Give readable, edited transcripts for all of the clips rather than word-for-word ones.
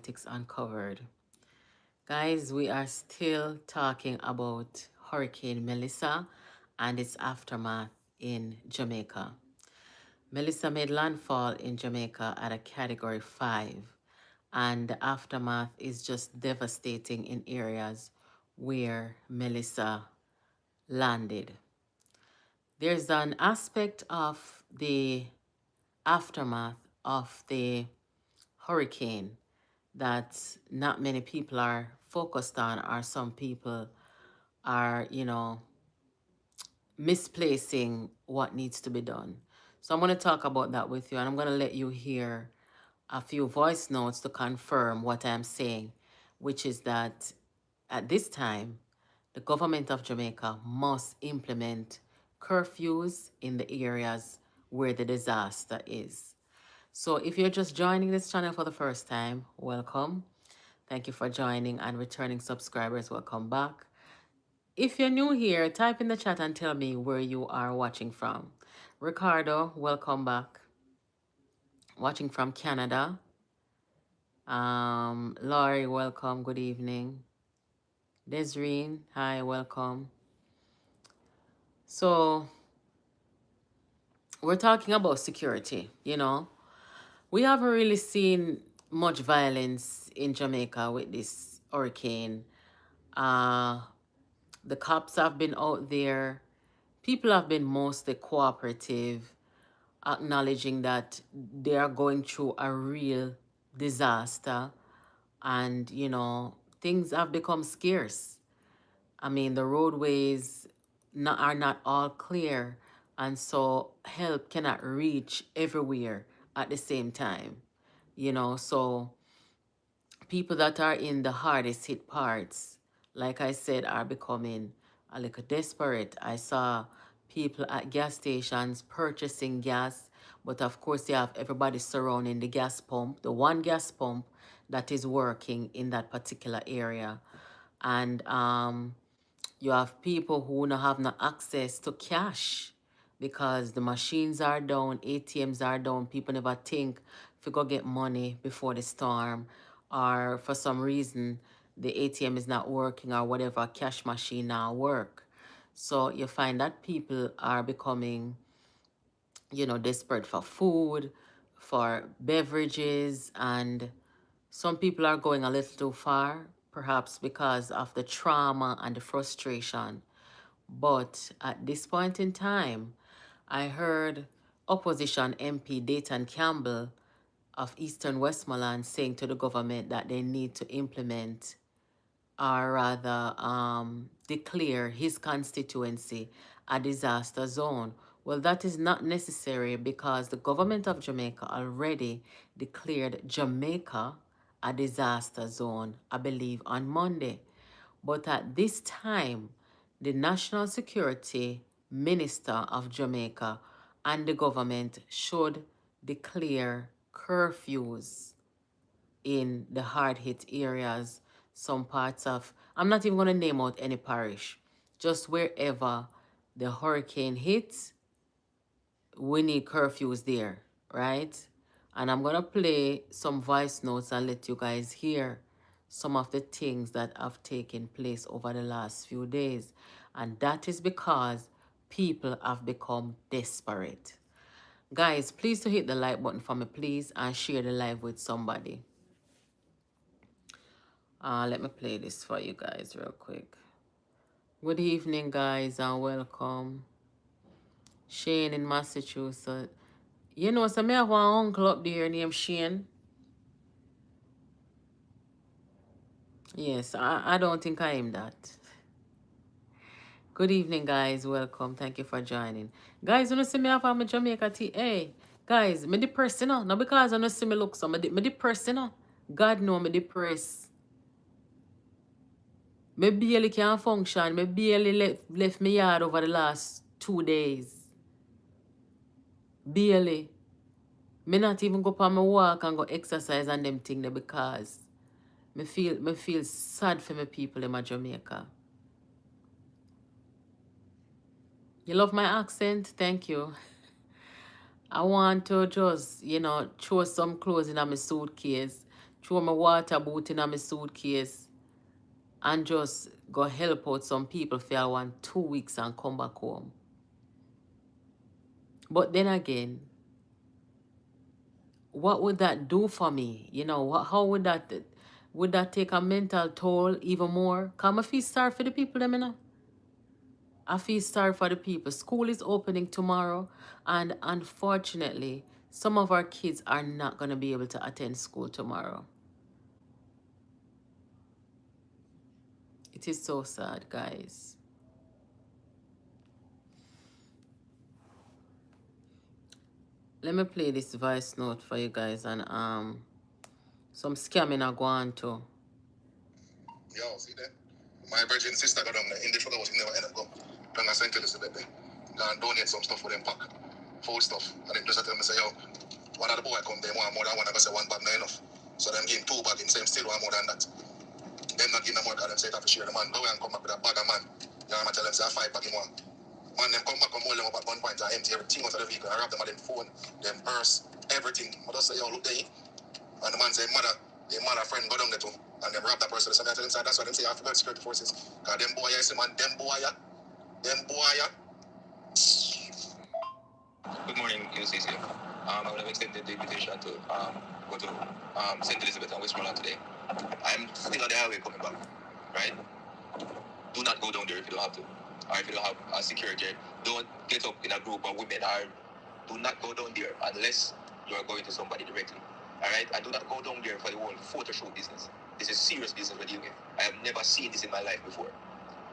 Politics Uncovered. Guys, we are still talking about Hurricane Melissa and its aftermath in Jamaica. Melissa made landfall in Jamaica at a Category 5, and the aftermath is just devastating in areas where Melissa landed. There's an aspect of the aftermath of the hurricane that not many people are focused on, or some people are, misplacing what needs to be done. So I'm going to talk about that with you, and I'm going to let you hear a few voice notes to confirm what I'm saying, which is that at this time, the government of Jamaica must implement curfews in the areas where the disaster is. So if you're just joining this channel for the first time, welcome. Thank you for joining, and returning subscribers, welcome back. If you're new here, type in the chat and tell me where you are watching from. Ricardo, welcome back. Watching from Canada. Laurie, welcome. Good evening. Desreen, hi, welcome. So we're talking about security, We haven't really seen much violence in Jamaica with this hurricane. The cops have been out there. People have been mostly cooperative, acknowledging that they are going through a real disaster, and, things have become scarce. I mean, the roadways are not all clear, and so help cannot reach everywhere at the same time, So people that are in the hardest hit parts, like I said, are becoming a little desperate. I saw people at gas stations purchasing gas, but of course you have everybody surrounding the gas pump, the one gas pump that is working in that particular area. And you have people who don't have no access to cash because the machines are down, ATMs are down. People never think if you go get money before the storm, or for some reason the ATM is not working, or whatever, cash machine now work. So you find that people are becoming, desperate for food, for beverages, and some people are going a little too far, perhaps because of the trauma and the frustration. But at this point in time, I heard opposition MP Dayton Campbell of Eastern Westmoreland saying to the government that they need to implement, or rather declare, his constituency a disaster zone. Well, that is not necessary because the government of Jamaica already declared Jamaica a disaster zone, I believe, on Monday. But at this time, the National Security Minister of Jamaica and the government should declare curfews in the hard-hit areas, some parts of, I'm not even going to name out any parish, just wherever the hurricane hits, we need curfews there, right? And I'm going to play some voice notes and let you guys hear some of the things that have taken place over the last few days. And that is because people have become desperate. Guys, please to hit the like button for me, please, and share the live with somebody. Let me play this for you guys real quick. Good evening, guys, and welcome. Shane in Massachusetts. You know, so me have one uncle up there named Shane. Yes, I don't think I am that. Good evening, guys. Welcome. Thank you for joining. Guys, when you see me have my Jamaica tea, hey, guys, me depressed, Not because I don't see me look so, me depressed, God know me depressed. Me barely can function. Me barely left me yard over the last 2 days. Barely. Me not even go on my walk and go exercise and them thing there because me feel sad for my people in my Jamaica. You love my accent? Thank you. I want to just, throw some clothes in my suitcase throw my water boot in my suitcase, and just go help out some people for 2 weeks and come back home. But then again, what would that do for me? You know, how would that take a mental toll even more? Cause I feel sorry for the people, them, you know. I feel sorry for the people. School is opening tomorrow, and unfortunately, some of our kids are not going to be able to attend school tomorrow. It is so sad, guys. Let me play this voice note for you guys, and some scamming are going to. Yo, see that? My virgin sister got on in the sugar was never end up go. Then I sent Elizabeth there. Go and donate some stuff for them pack. Food stuff. And then just tell me say, yo, one of the boy come there want more than one. I say one bag not enough. So them give 2 bags in same still want more than that. Them not give them more because them say it have to share the man. Go and come back with a bag of man. You know, I'm tell them say 5 bag in one. Man, them come back and hold them up at one point and empty everything out of the vehicle. I wrap them on them phone, them purse, everything. I just say, yo, look there. And the man say, mother, the mother friend go down there too. And them rob that person. So that's why them say I forgot security forces. Because them boy, I say, man, them boy. Good morning, UCC. I would have extended the invitation to go to St. Elizabeth and Westmoreland today. I'm still on the highway coming back, right? Do not go down there if you don't have to. Or if you don't have security, don't get up in a group of women, or do not go down there unless you are going to somebody directly. Alright? And do not go down there for the whole photo shoot business. This is serious business we're dealing with. I have never seen this in my life before.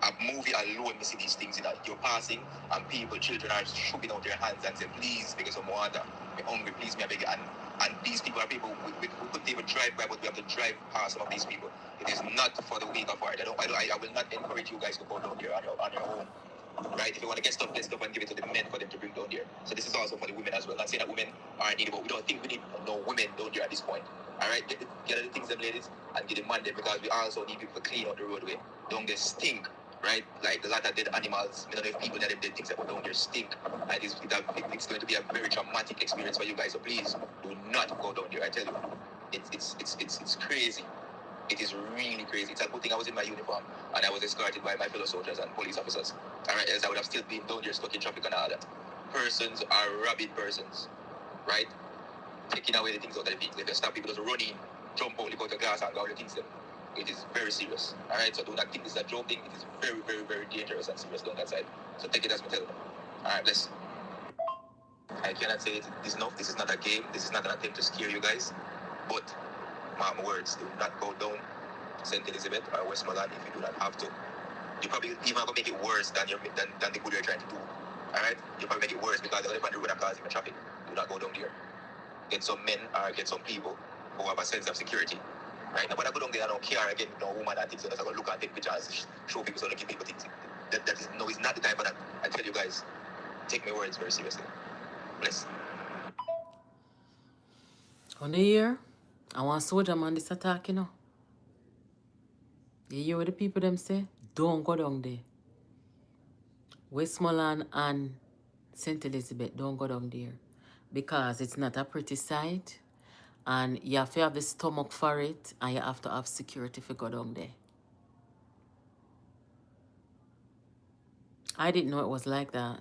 A movie alone, you see these things, you're passing, and people, children are shooting out their hands and say, please, make us some water. We're hungry, please, me, I beg you. And these people are people we couldn't even drive by, but we have to drive past some of these people. It is not for the weak of heart. I will not encourage you guys to go down there on your own. Right? If you want to get stuff and give it to the men for them to bring down there. So this is also for the women as well. Not saying that women are needed, but we don't think we need no women down there at this point. Alright? Get the things them ladies and get the man there, because we also need people to clean out the roadway. Don't get stink. Right? Like a lot of dead animals, you know, if people that have dead things that down there stink. And it's going to be a very traumatic experience for you guys. So please do not go down there. I tell you, it's crazy. It is really crazy. It's a good thing I was in my uniform and I was escorted by my fellow soldiers and police officers. Alright, else I would have still been down there stuck in traffic and all that. Persons are rabid persons, right? Taking away the things out of the vehicle. If you stop people just running, jump out, look out the glass and go out the things them. It is very serious. Alright, so do not think this is a joke thing. It is very, very, very dangerous and serious down that side. So take it as me tell you. Alright, bless. I cannot say it is enough. This is not a game. This is not an attempt to scare you guys. But my words, do not go down St. Elizabeth or Westmoreland if you do not have to. You probably even going to make it worse than the good you're trying to do. Alright? You probably make it worse because the other road are causing the traffic. Do not go down there. Get some men or get some people who have a sense of security. Right? Now, when I go down there, I don't care again, no woman and things, so I'm going to look and take pictures, show people, so they give people things. It's not the time for that. I tell you guys, take my words very seriously. Bless. On the year, I want soldier man this attack, you know. You hear what the people them say? Don't go down there. Westmoreland and St. Elizabeth, don't go down there. Because it's not a pretty sight. And you have to have the stomach for it. And you have to have security if you go down there. I didn't know it was like that.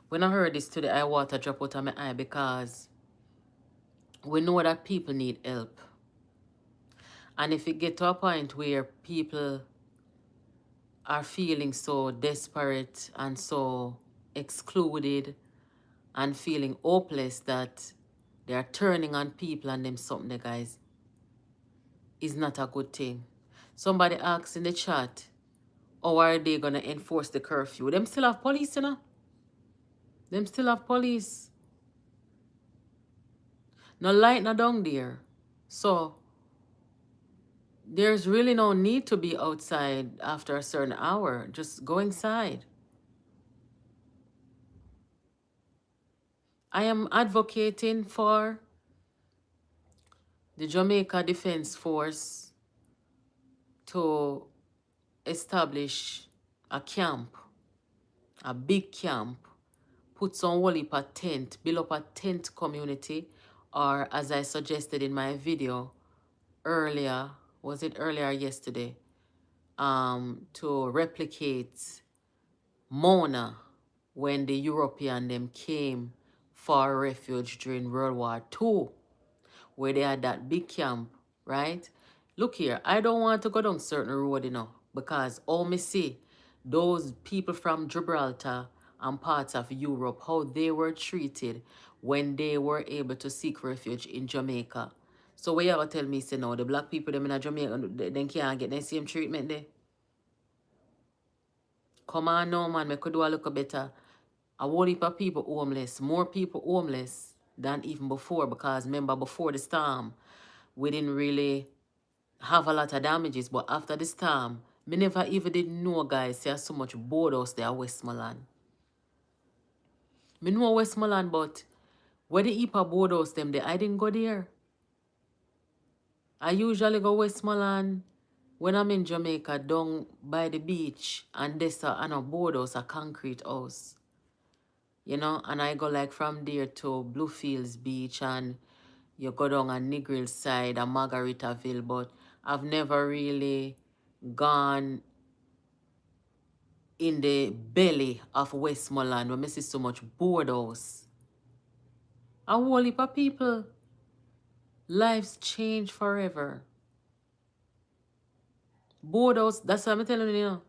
When I heard this today, I water drop out of my eye because we know that people need help. And if it get to a point where people are feeling so desperate and so excluded and feeling hopeless that they are turning on people and them something, guys, is not a good thing. Somebody asked in the chat, how are they going to enforce the curfew? Them still have police, you know? Them still have police. No light, no down there. So, there's really no need to be outside after a certain hour. Just go inside. I am advocating for the Jamaica Defense Force to establish a camp, a big camp, put some whole heap of tent, build up a tent community, or as I suggested in my video earlier, was it earlier yesterday, to replicate Mona when the European them came for refuge during World War II, where they had that big camp, right? Look here, I don't want to go down certain road, because all me see, those people from Gibraltar and parts of Europe, how they were treated when they were able to seek refuge in Jamaica. So what you ever tell me, say no, the black people them in Jamaica, they can't get the same treatment there? Come on now, man, we could do a little better. A whole heap of people homeless, more people homeless than even before, because remember before the storm, we didn't really have a lot of damages, but after the storm, me never even did know, guys, there's so much boardhouse there Westmoreland. Me know Westmoreland, but where the heap of boardhouse them there, I didn't go there. I usually go Westmoreland when I'm in Jamaica, down by the beach, and there's a boardhouse, a concrete house. And I go like from there to Bluefields Beach, and you go down on Negril side and Margaritaville, but I've never really gone in the belly of Westmoreland where I see so much boardhouse. A whole heap of people, lives change forever. Boardhouse, that's what I'm telling you.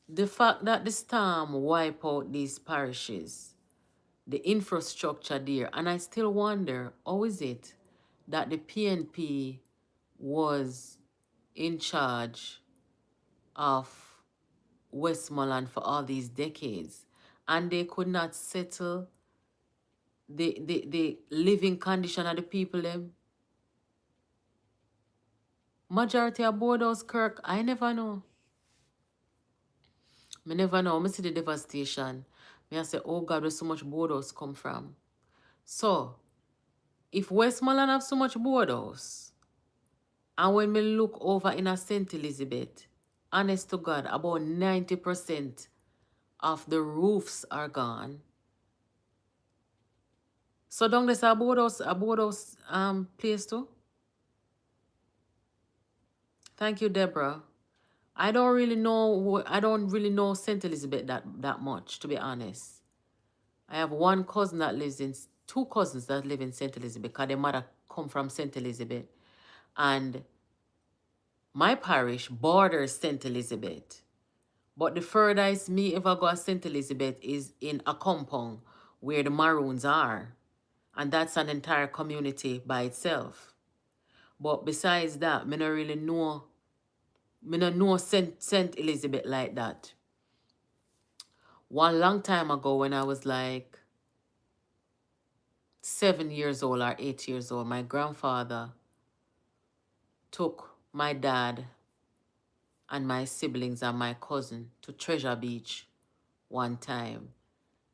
The fact that the storm wipe out these parishes, the infrastructure there, and I still wonder, how is it that the PNP was in charge of Westmoreland for all these decades, and they could not settle the living condition of the people them? Majority of boardhouse Kirk, I never know. Me never know. Me see the devastation. Me I say, oh God, where so much boardhouse come from? So, if Westmoreland have so much boardhouse, and when me look over in a St. Elizabeth, honest to God, about 90% of the roofs are gone. So down there's a boardhouse place too. Thank you, Deborah. I don't really know St. Elizabeth that much, to be honest. I have two cousins that live in St. Elizabeth, because their mother come from St. Elizabeth. And my parish borders St. Elizabeth. But the furthest me ever go to St. Elizabeth is in a compound where the Maroons are. And that's an entire community by itself. But besides that, me don't know St. Elizabeth like that. One long time ago when I was like 7 years old or 8 years old, my grandfather took my dad and my siblings and my cousin to Treasure Beach one time.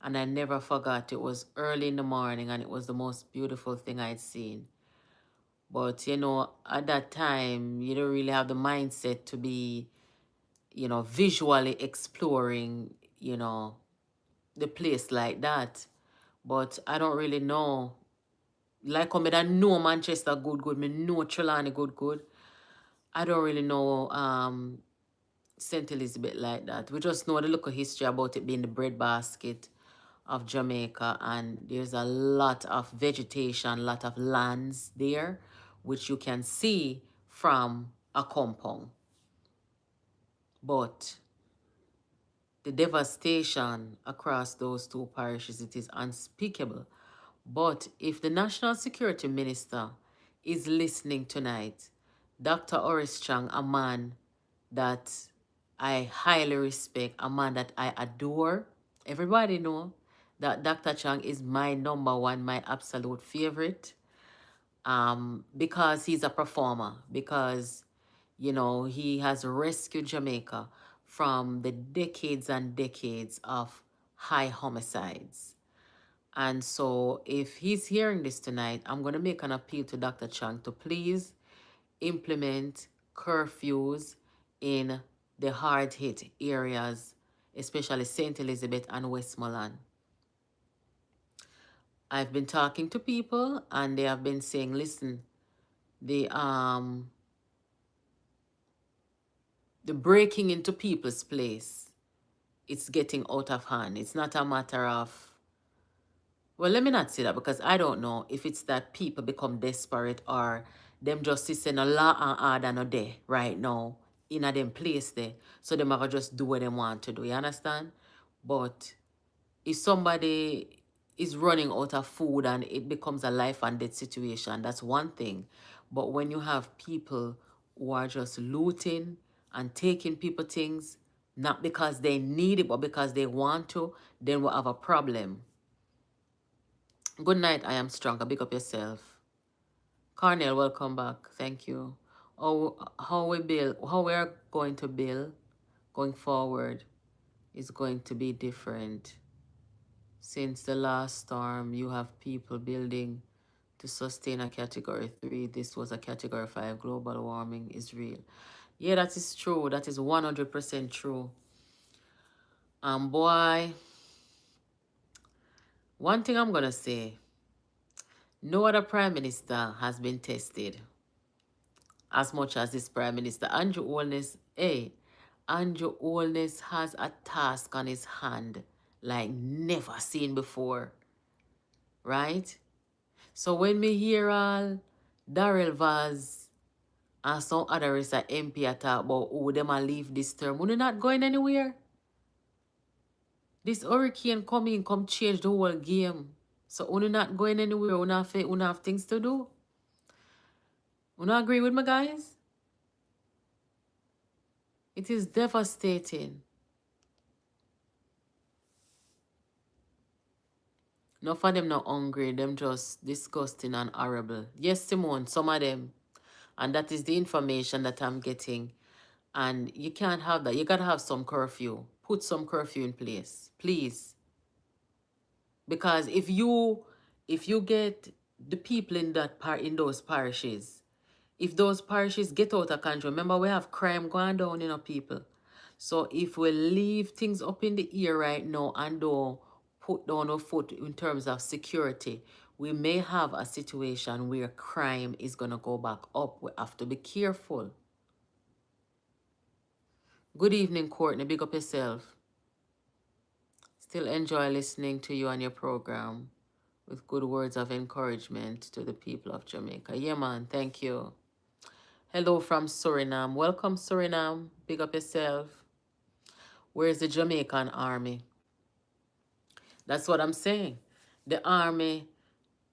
And I never forgot. It was early in the morning and it was the most beautiful thing I'd seen. But, at that time, you don't really have the mindset to be, visually exploring, the place like that. But I don't really know. Like, I don't know Manchester good. Me know Trelawney good. I don't really know St. Elizabeth like that. We just know the local history about it being the breadbasket of Jamaica, and there's a lot of vegetation, a lot of lands there, which you can see from a compound. But the devastation across those two parishes, it is unspeakable. But if the National Security Minister is listening tonight, Dr. Horace Chang, a man that I highly respect, a man that I adore, everybody know that Dr. Chang is my number one, my absolute favorite, because he's a performer, because, he has rescued Jamaica from the decades and decades of high homicides. And so if he's hearing this tonight, I'm going to make an appeal to Dr. Chang to please implement curfews in the hard-hit areas especially St. Elizabeth and Westmoreland. I've been talking to people and they have been saying, listen, the um the breaking into people's place, it's getting out of hand. It's not a matter of, well, let me not say that because I don't know if it's that people become desperate or them justice in a law and order no day right now in a them place there. So them are just do what they want to do. You understand? But if somebody is running out of food and it becomes a life and death situation, that's one thing. But when you have people who are just looting and taking people things, not because they need it, but because they want to, then we'll have a problem. Good night, I am stronger. Big up yourself. Carnell, welcome back. Thank you. How we build, how we are going to build going forward is going to be different. Since the last storm, you have people building to sustain a category 3. This was a category 5. Global warming is real. Yeah, that is true. That is 100% true. Boy, one thing I'm going to say, no other prime minister has been tested as much as this prime minister. Andrew Holness, Andrew Holness has a task on his hand like never seen before, right? So when me hear all Darrell Vaz and some other is a MP a talk about oh them a leave this term, we're not going anywhere. This hurricane coming come change the whole game. So we're not going anywhere. We have things to do. You not agree with me, guys? It is devastating. None of them not hungry. Them just disgusting and horrible. Yes, Simone, some of them. And that is the information that I'm getting. And you can't have that. You got to have some curfew. Put some curfew in place, please. Because if you get the people in in those parishes, if those parishes get out of control, remember we have crime going down, people. So if we leave things up in the air right now and don't put down a foot in terms of security, we may have a situation where crime is gonna go back up. We have to be careful. Good evening, Courtney. Big up yourself. Still enjoy listening to you on your program with good words of encouragement to the people of Jamaica. Yeah, man. Thank you. Hello from Suriname. Welcome, Suriname. Big up yourself. Where's the Jamaican army? That's what I'm saying. The army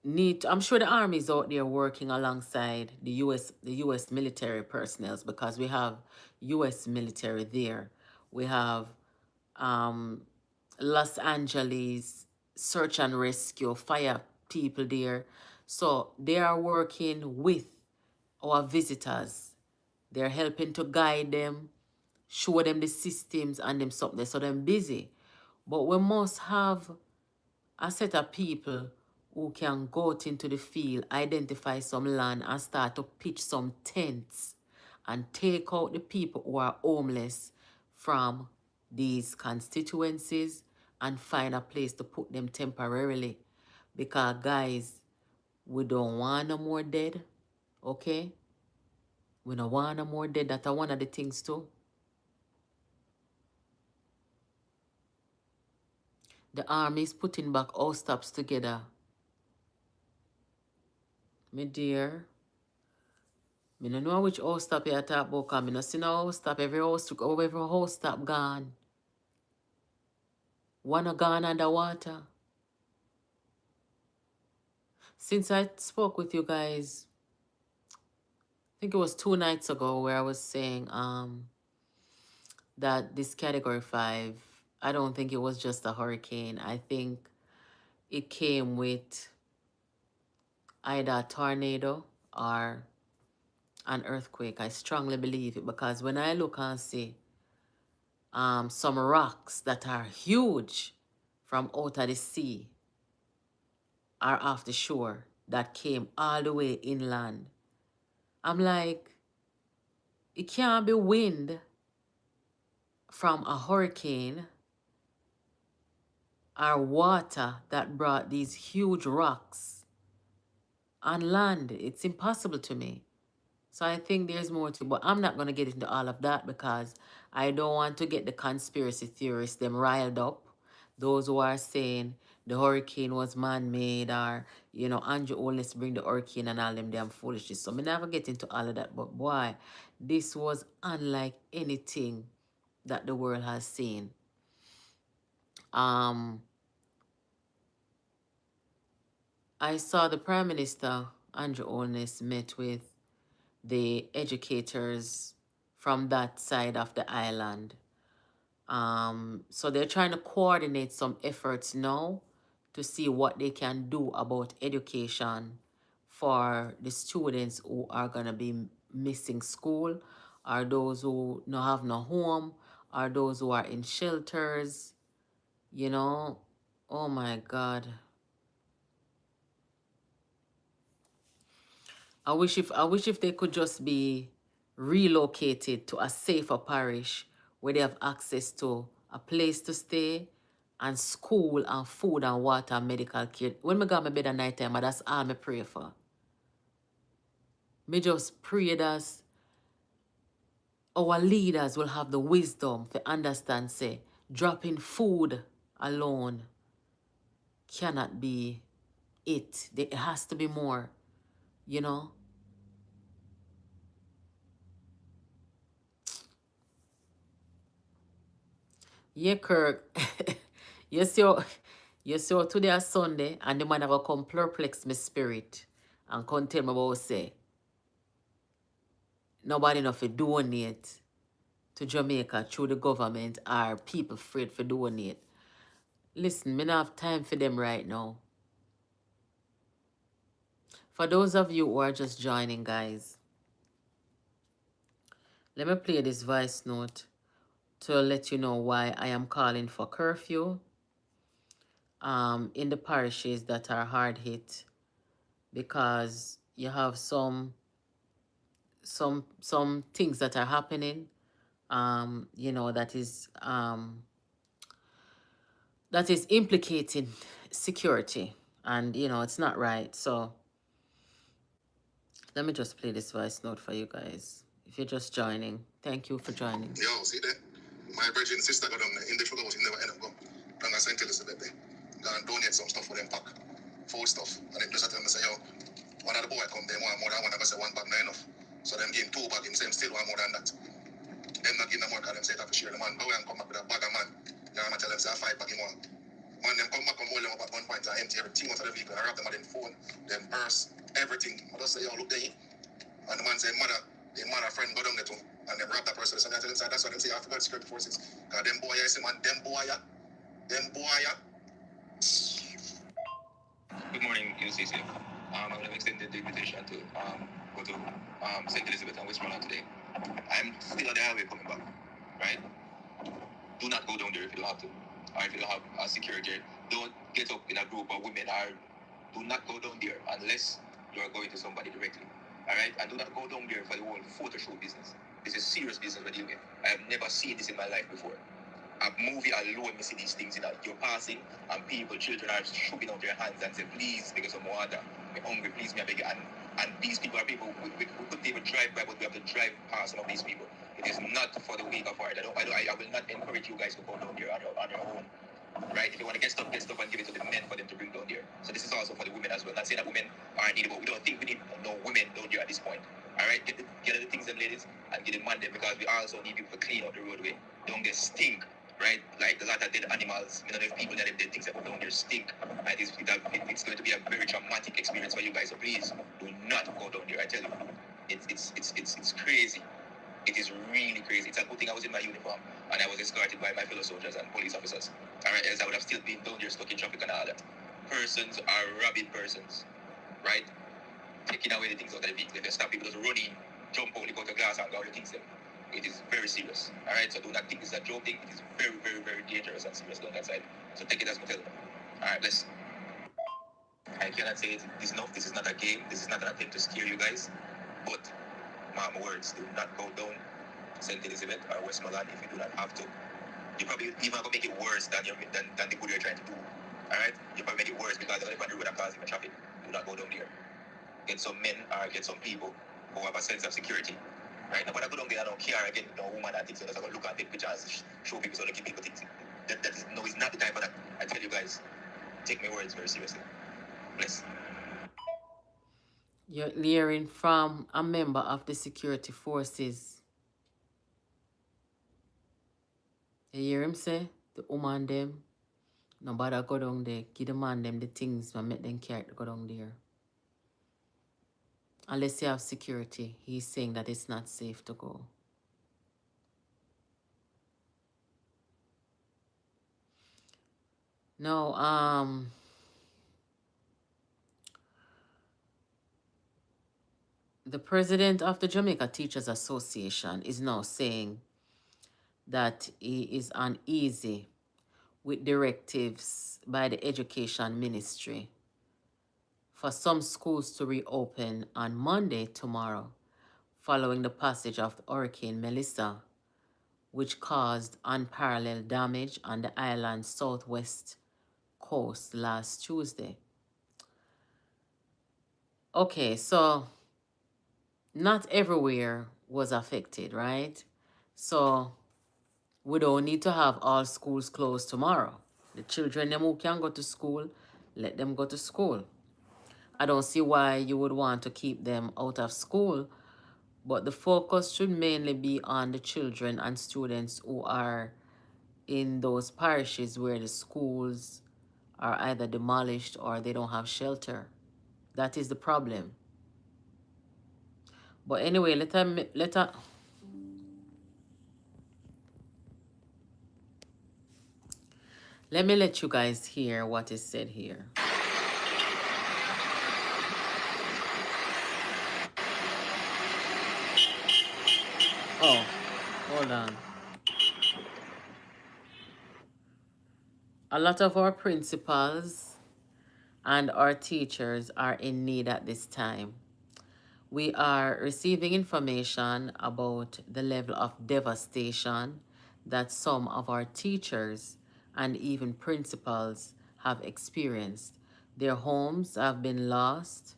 I'm sure the army is out there working alongside the US military personnel because we have US military there. We have um, Los Angeles search and rescue fire people there. So they are working with our visitors. They're helping to guide them, show them the systems and them something. So they're busy. But we must have a set of people who can go out into the field, identify some land and start to pitch some tents and take out the people who are homeless from these constituencies and find a place to put them temporarily. Because guys, we don't want no more dead, okay? We don't want no more dead. That's one of the things too. The army is putting back all stops together. My dear, I don't know which house stop you talk about, because I don't see no house stop. Every house stop gone. One are gone underwater. Since I spoke with you guys, I think it was 2 nights ago where I was saying that this category 5, I don't think it was just a hurricane. I think it came with either a tornado or an earthquake. I strongly believe it because when I look and see some rocks that are huge from out of the sea are off the shore that came all the way inland, I'm like, it can't be wind from a hurricane are water that brought these huge rocks on land. It's impossible to me. So I think there's more to, but I'm not going to get into all of that because I don't want to get the conspiracy theorists them riled up. Those who are saying the hurricane was man-made, or Andrew Holness bring the hurricane and all them damn foolishness. So me never get into all of that. But boy, this was unlike anything that the world has seen. Um, I saw the Prime Minister Andrew Holness met with the educators from that side of the island. So they're trying to coordinate some efforts now to see what they can do about education for the students who are going to be missing school, or those who no have no home, or those who are in shelters, you know. Oh my God. I wish if they could just be relocated to a safer parish where they have access to a place to stay and school and food and water and medical care. When me go to my bed at night time, that's all me pray for. Me just pray that our leaders will have the wisdom to understand, say, dropping food alone cannot be it. There has to be more, you know. Yeah, Kirk. yes, yo. Yes, yo. Today is Sunday, and the man have a come perplex my spirit and come tell me about say nobody enough to donate to Jamaica through the government, or people afraid for donate. Listen, me not have time for them right now. For those of you who are just joining, guys, let me play this voice note to let you know why I am calling for curfew in the parishes that are hard hit, because you have some things that are happening, that is implicating security, and it's not right. So let me just play this voice note for you guys. If you're just joining, thank you for joining. Yo, see there? My virgin sister got on in the sugar house, never end up go. And I sent Elizabeth there. Go and donate some stuff for them pack. Food stuff. And then just at them say, yo, one of the boy come there, want more than one, I say one pack not enough. So them give 2 bag, him say him still want more than that. Them not give no more, because them say that for share the man. Go and come back with a bag of man. You know, I tell them say 5 bag him want. Man, them come back and hold them up at one point and empty everything out of the vehicle. I wrap them at them phone, them purse, everything. I just say, yo, look there. And the man say, the mother friend go down there too. And they rob that person. So they tell inside, that's why they say, I forgot security forces. Because them boy, I say, man, them boy. Good morning, UCC. I would have extended the invitation to go to St. Elizabeth and Westmoreland today. I'm still on the highway coming back, right? Do not go down there if you don't have to. Or if you don't have security. Don't get up in a group of women, or do not go down there unless you are going to somebody directly. Alright? And do not go down there for the whole photo shoot business. This is serious business we're dealing with. I have never seen this in my life before. A movie alone, me see these things in that you're passing and people, children are shooting out their hands and say, please, because of water. I'm hungry, please, me I beg you. And these people are people we couldn't even drive by, but we have to drive past some of these people. It is not for the weak of heart. I will not encourage you guys to go down there on your own. Right? If you want to get stuff and give it to the men for them to bring down there. So this is also for the women as well. Not saying that women aren't needed, but we don't think we need no women down there at this point. Alright? Get the things them ladies and get the man them, because we also need people to clean up the roadway. Don't get stink. Right? Like there's a lot of dead animals. You know, there's people that have dead things that put down there stink. And it's going to be a very traumatic experience for you guys. So please do not go down there. I tell you. It's crazy. It is really crazy. It's a good thing I was in my uniform and I was escorted by my fellow soldiers and police officers. Alright, else I would have still been down there stuck in traffic and all that. Persons are robbing persons, right? Taking away the things out of the vehicle. If they stop people just running, jump out, go to glass and go out the things them. It is very serious. Alright, so do not think it's a joke thing. It is very, very, very dangerous and serious down that side. So take it as my tell. Alright, let's. I cannot say it is enough. This is not a game. This is not an attempt to scare you guys. But my words, do not go down St. Elizabeth or Westmoreland if you do not have to. you probably even gonna make it worse than the good you're trying to do. Alright? You probably make it worse because the other road are causing the traffic. Do not go down there. Get some men or get some people who have a sense of security. Right? Nobody go down there, I don't care again, no woman that thinks so. That's going to look and take pictures, show people so they keep people think. That is, no, it's not the time for that. I tell you guys, take my words very seriously. Bless. You're hearing from a member of the security forces. You hear him say, the woman them, nobody go down there, give the man them the things and make them carry to go down there. Unless you have security, he's saying that it's not safe to go. No, the president of the Jamaica Teachers Association is now saying that he is uneasy with directives by the education ministry for some schools to reopen on Monday tomorrow following the passage of Hurricane Melissa, which caused unparalleled damage on the island's southwest coast last Tuesday. Okay, so not everywhere was affected, right? So we don't need to have all schools closed tomorrow. The children them who can go to school, let them go to school. I don't see why you would want to keep them out of school, but the focus should mainly be on the children and students who are in those parishes where the schools are either demolished or they don't have shelter. That is the problem. But anyway, let me let you guys hear what is said here. Oh, hold on. A lot of our principals and our teachers are in need at this time. We are receiving information about the level of devastation that some of our teachers and even principals have experienced. Their homes have been lost,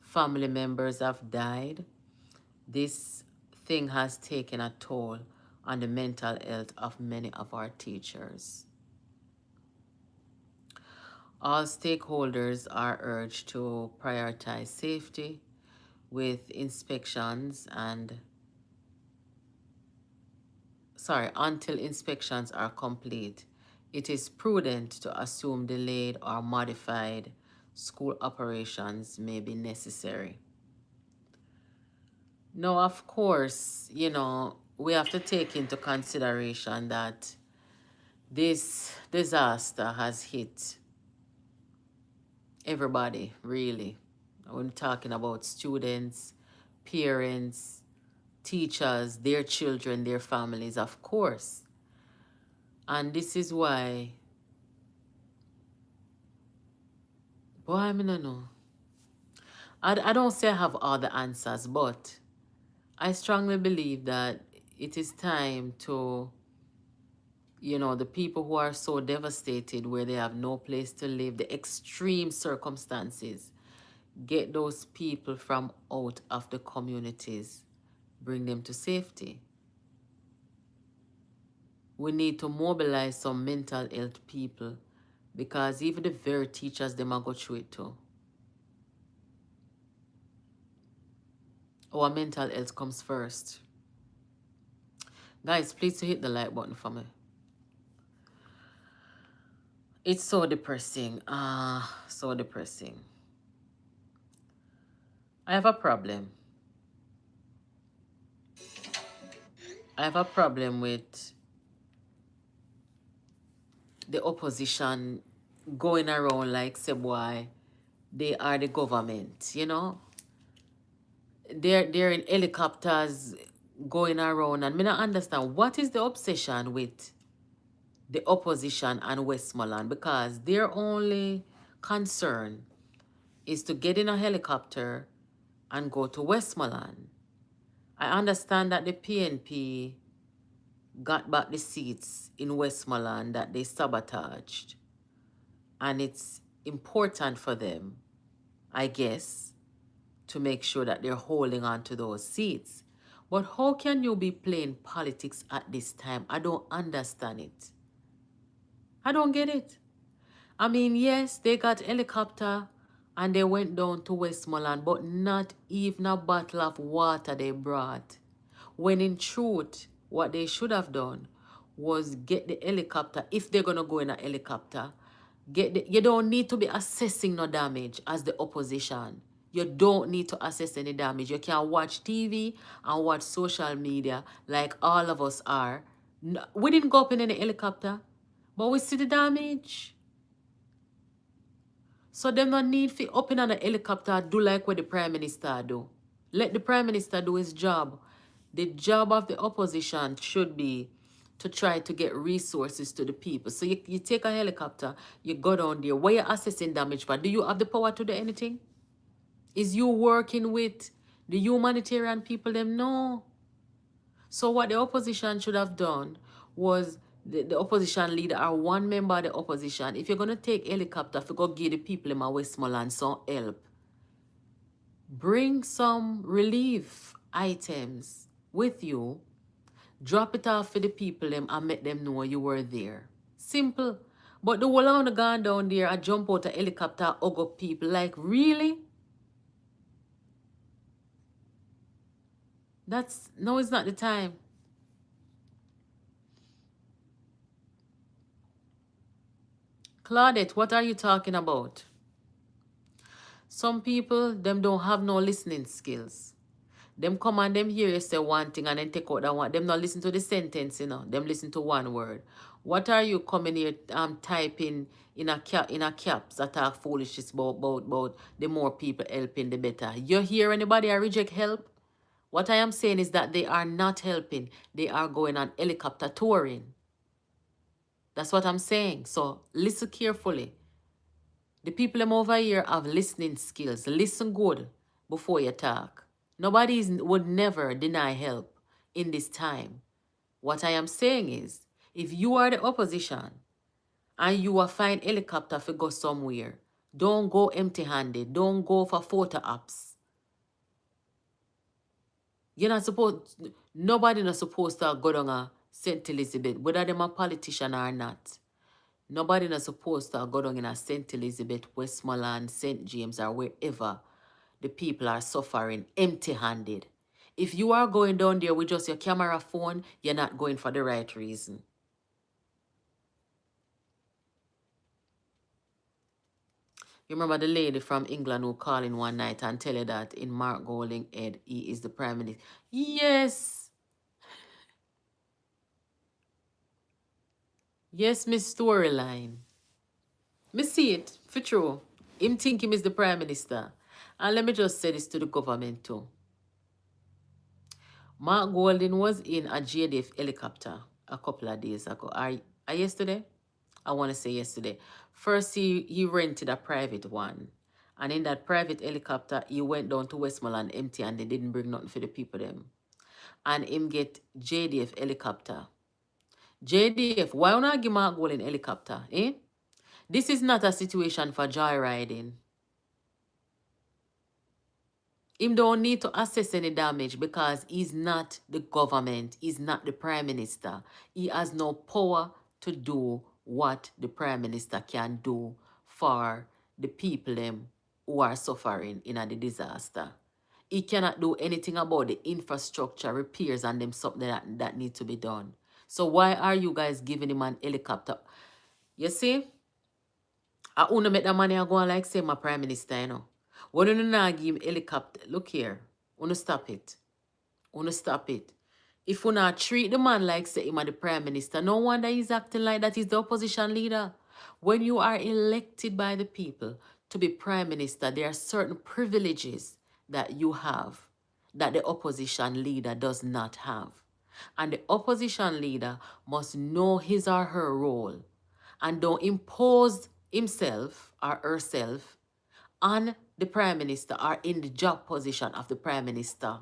family members have died. This thing has taken a toll on the mental health of many of our teachers. All stakeholders are urged to prioritize safety with inspections until inspections are complete. It is prudent to assume delayed or modified school operations may be necessary. Now, of course, we have to take into consideration that this disaster has hit everybody, really. When talking about students, parents, teachers, their children, their families, of course. And this is why, boy, I mean, I know. I don't say I have all the answers, but I strongly believe that it is time to, the people who are so devastated where they have no place to live, the extreme circumstances, get those people from out of the communities, bring them to safety. We need to mobilize some mental health people because even the very teachers, them are go through it too. Our mental health comes first. Guys, please hit the like button for me. It's so depressing. So depressing. I have a problem. I have a problem with the opposition going around like, say, boy, they are the government, They're in helicopters going around, and me not understand what is the obsession with the opposition and Westmoreland, because their only concern is to get in a helicopter and go to Westmoreland. I understand that the PNP got back the seats in Westmoreland that they sabotaged. And it's important for them, I guess, to make sure that they're holding on to those seats. But how can you be playing politics at this time? I don't understand it. I don't get it. I mean, yes, they got helicopter and they went down to Westmoreland, but not even a bottle of water they brought. When in truth, what they should have done was get the helicopter, if they're gonna go in a helicopter, you don't need to be assessing no damage as the opposition. You don't need to assess any damage. You can watch TV and watch social media like all of us are. We didn't go up in any helicopter, but we see the damage. So them not need for up in on a helicopter do like what the Prime Minister do. Let the Prime Minister do his job. The job of the opposition should be to try to get resources to the people. So you take a helicopter, you go down there. What you assessing damage for? Do you have the power to do anything? Is you working with the humanitarian people? Them no. So what the opposition should have done was the opposition leader or one member of the opposition, if you're going to take helicopter to go give the people in my Westmoreland some help, bring some relief items with you, drop it off for the people them and make them know you were there. Simple. But the whole on the gone down there, I jump out a helicopter, hug up people. Like, really? No, it's not the time. Claudette, what are you talking about? Some people, them don't have no listening skills. Them come and them hear you say one thing and then take out that one. Them not listen to the sentence, you know. Them listen to one word. What are you coming here typing in a caps that talk foolishness about the more people helping the better? You hear anybody I reject help? What I am saying is that they are not helping. They are going on helicopter touring. That's what I'm saying. So listen carefully. The people them over here have listening skills. Listen good before you talk. Would never deny help in this time. What I am saying is, if you are the opposition and you are fine helicopter to go somewhere, don't go empty-handed. Don't go for photo ops. You're not supposed, nobody not supposed to go down a St. Elizabeth, whether them a politician or not. Nobody not supposed to go down in a St. Elizabeth, Westmoreland, St. James, or wherever the people are suffering empty-handed. If you are going down there with just your camera phone, you're not going for the right reason. You remember the lady from England who called in one night and tell you that in Mark Golding head, he is the Prime Minister. Yes. Yes, Miss Storyline. Me see it, for true. Him think him is the Prime Minister. And let me just say this to the government too. Mark Golding was in a JDF helicopter a couple of days ago. Or yesterday? I want to say yesterday. First, he rented a private one. And in that private helicopter, he went down to Westmoreland empty and they didn't bring nothing for the people them. And him get JDF helicopter. JDF, why not give Mark Golding helicopter, eh? This is not a situation for joyriding. Him don't need to assess any damage because he's not the government. He's not the Prime Minister. He has no power to do what the Prime Minister can do for the people them who are suffering in the disaster. He cannot do anything about the infrastructure repairs and them something that need to be done. So why are you guys giving him an helicopter? You see? I wanna make that money I go on like say my Prime Minister, you know. When you not give him helicopter, look here. Wanna stop it. Wanna stop it. If you not treat the man like say him the Prime Minister, no wonder he's acting like that he's the opposition leader. When you are elected by the people to be Prime Minister, there are certain privileges that you have that the opposition leader does not have. And the opposition leader must know his or her role and don't impose himself or herself on the Prime Minister or in the job position of the Prime Minister.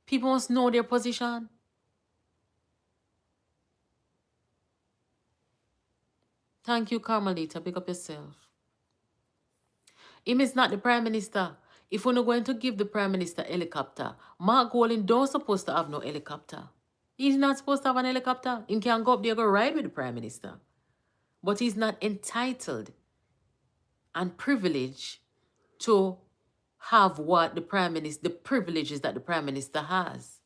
People must know their position. Thank you, Carmelita. Pick up yourself. Him is not the Prime Minister. If we're not going to give the Prime Minister helicopter, Mark Golding don't supposed to have no helicopter. He's not supposed to have an helicopter. He can go up there, go ride with the Prime Minister. But he's not entitled and privileged to have what the Prime Minister, the privileges that the Prime Minister has.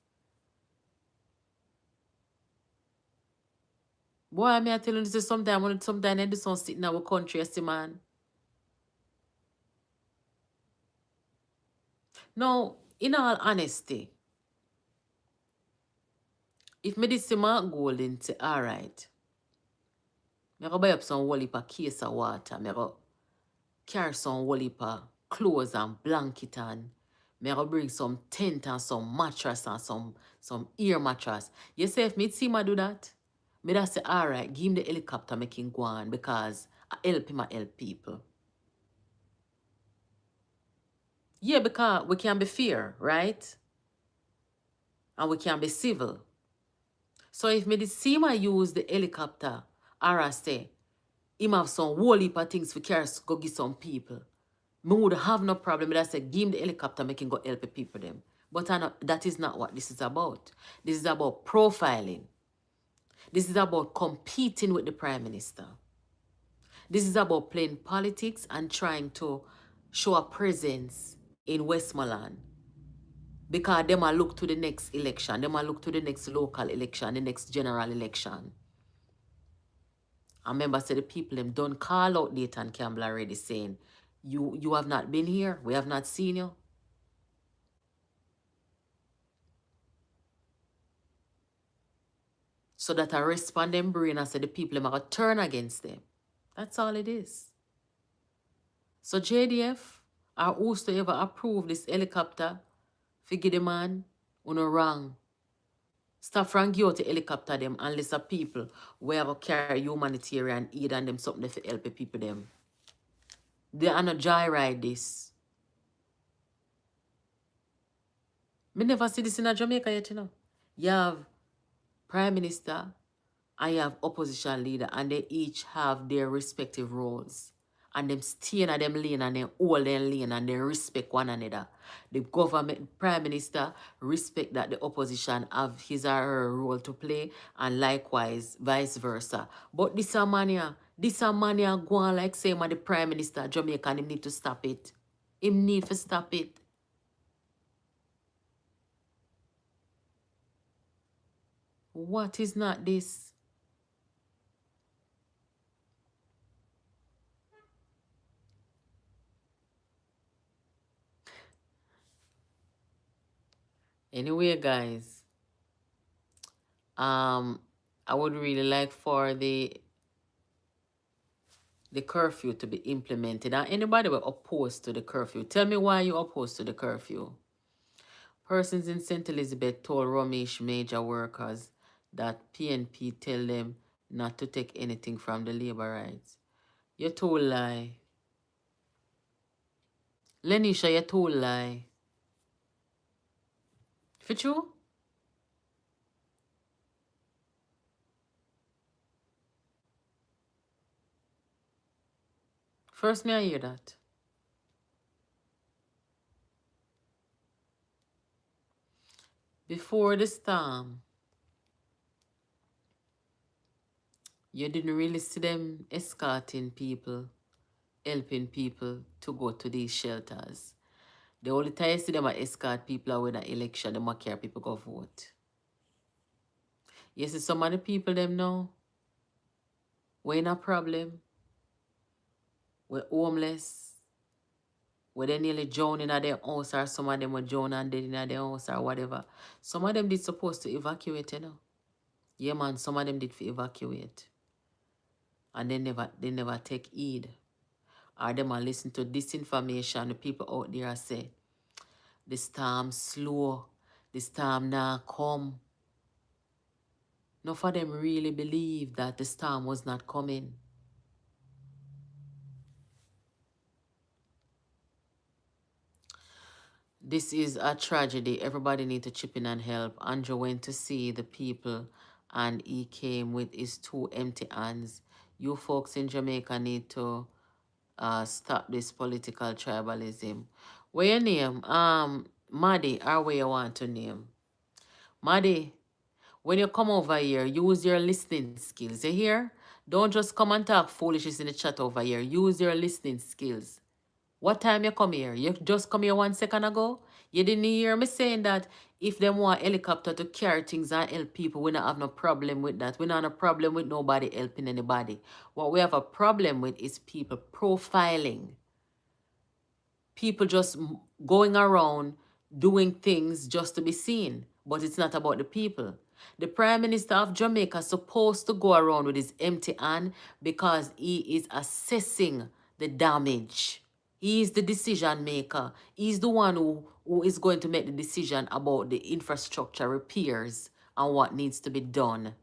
Boy, I mean, I tell you, this is sometimes I do some sit in our country, I see, man. Now, in all honesty, if me this Mark Golden say, all right, me go buy up some whole heap of case of water, me go carry some whole heap of clothes and blanket and me go bring some tent and some mattress and some ear mattress. You say if me see him do that, me that say, all right, give him the helicopter, make him go on because I help him, I help people. Yeah, because we can be fair, right? And we can be civil. So if me see him use the helicopter, or I say, him have some whole heap of things for carry go give some people, me would have no problem with that say, give him the helicopter, make him go help the people them. But I know, that is not what this is about. This is about profiling. This is about competing with the Prime Minister. This is about playing politics and trying to show a presence in Westmoreland. Because them are look to the next election. Them are look to the next local election, the next general election. I remember say the people them don't call out Nathan Campbell already saying, you have not been here. We have not seen you. So that I respond them brain and say the people them are going to turn against them. That's all it is. So JDF or who's to ever approve this helicopter, figure the man, uno wrong. Stop from give out the helicopter them unless a people where go carry humanitarian aid and them something to help the people them. They are not joyride this. Me never see this in a Jamaica yet, you know. You have Prime Minister and you have opposition leader and they each have their respective roles. And them stay in them lane and they hold their lane and they respect one another. The government, Prime Minister, respect that the opposition have his or her role to play and likewise vice versa. But this a mania go on like say the Prime Minister Jamaica and him need to stop it. Him need to stop it. What is not this? Anyway, guys, I would really like for the curfew to be implemented. And anybody were opposed to the curfew, tell me why you opposed to the curfew. Persons in St. Elizabeth told Ramesh major workers that PNP tell them not to take anything from the labor rights. You told lie. Lenisha, you told lie. For true? First me I hear that. Before the storm, you didn't really see them escorting people, helping people to go to these shelters. The only time you see them escort people are when an election, them care people go vote. You see some of the people them now, we're in a problem, we're homeless, where they nearly drowning at their house or some of them were drowning and dead in their house or whatever. Some of them did supposed to evacuate, you know. Yeah man, some of them did evacuate. And they never take heed. Or them are listen to disinformation. The people out there say, the storm slow, the storm now come. None of them really believe that the storm was not coming. This is a tragedy. Everybody need to chip in and help. Andrew went to see the people and he came with his two empty hands. you folks in Jamaica need to stop this political tribalism. Where your name? Maddie, or where you want to name? Maddie, when you come over here, use your listening skills. You hear? Don't just come and talk foolishness in the chat over here. Use your listening skills. What time you come here? You just come here 1 second ago? You didn't hear me saying that if them want helicopter to carry things and help people, we don't have no problem with that. We don't have a problem with nobody helping anybody. What we have a problem with is people profiling. People just going around doing things just to be seen. But it's not about the people. The Prime Minister of Jamaica is supposed to go around with his empty hand because he is assessing the damage. He is the decision maker. He's the one who is going to make the decision about the infrastructure repairs and what needs to be done.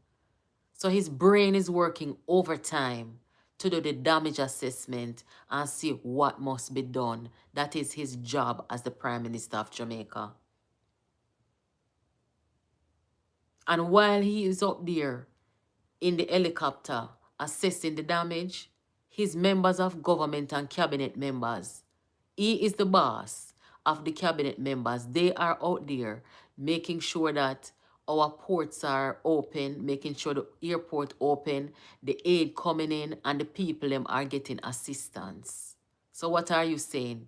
So his brain is working overtime to do the damage assessment and see what must be done. That is his job as the Prime Minister of Jamaica. And while he is up there in the helicopter assessing the damage, his members of government and cabinet members, he is the boss of the cabinet members. They are out there making sure that our ports are open, making sure the airport open, the aid coming in, and the people them are getting assistance. So what are you saying?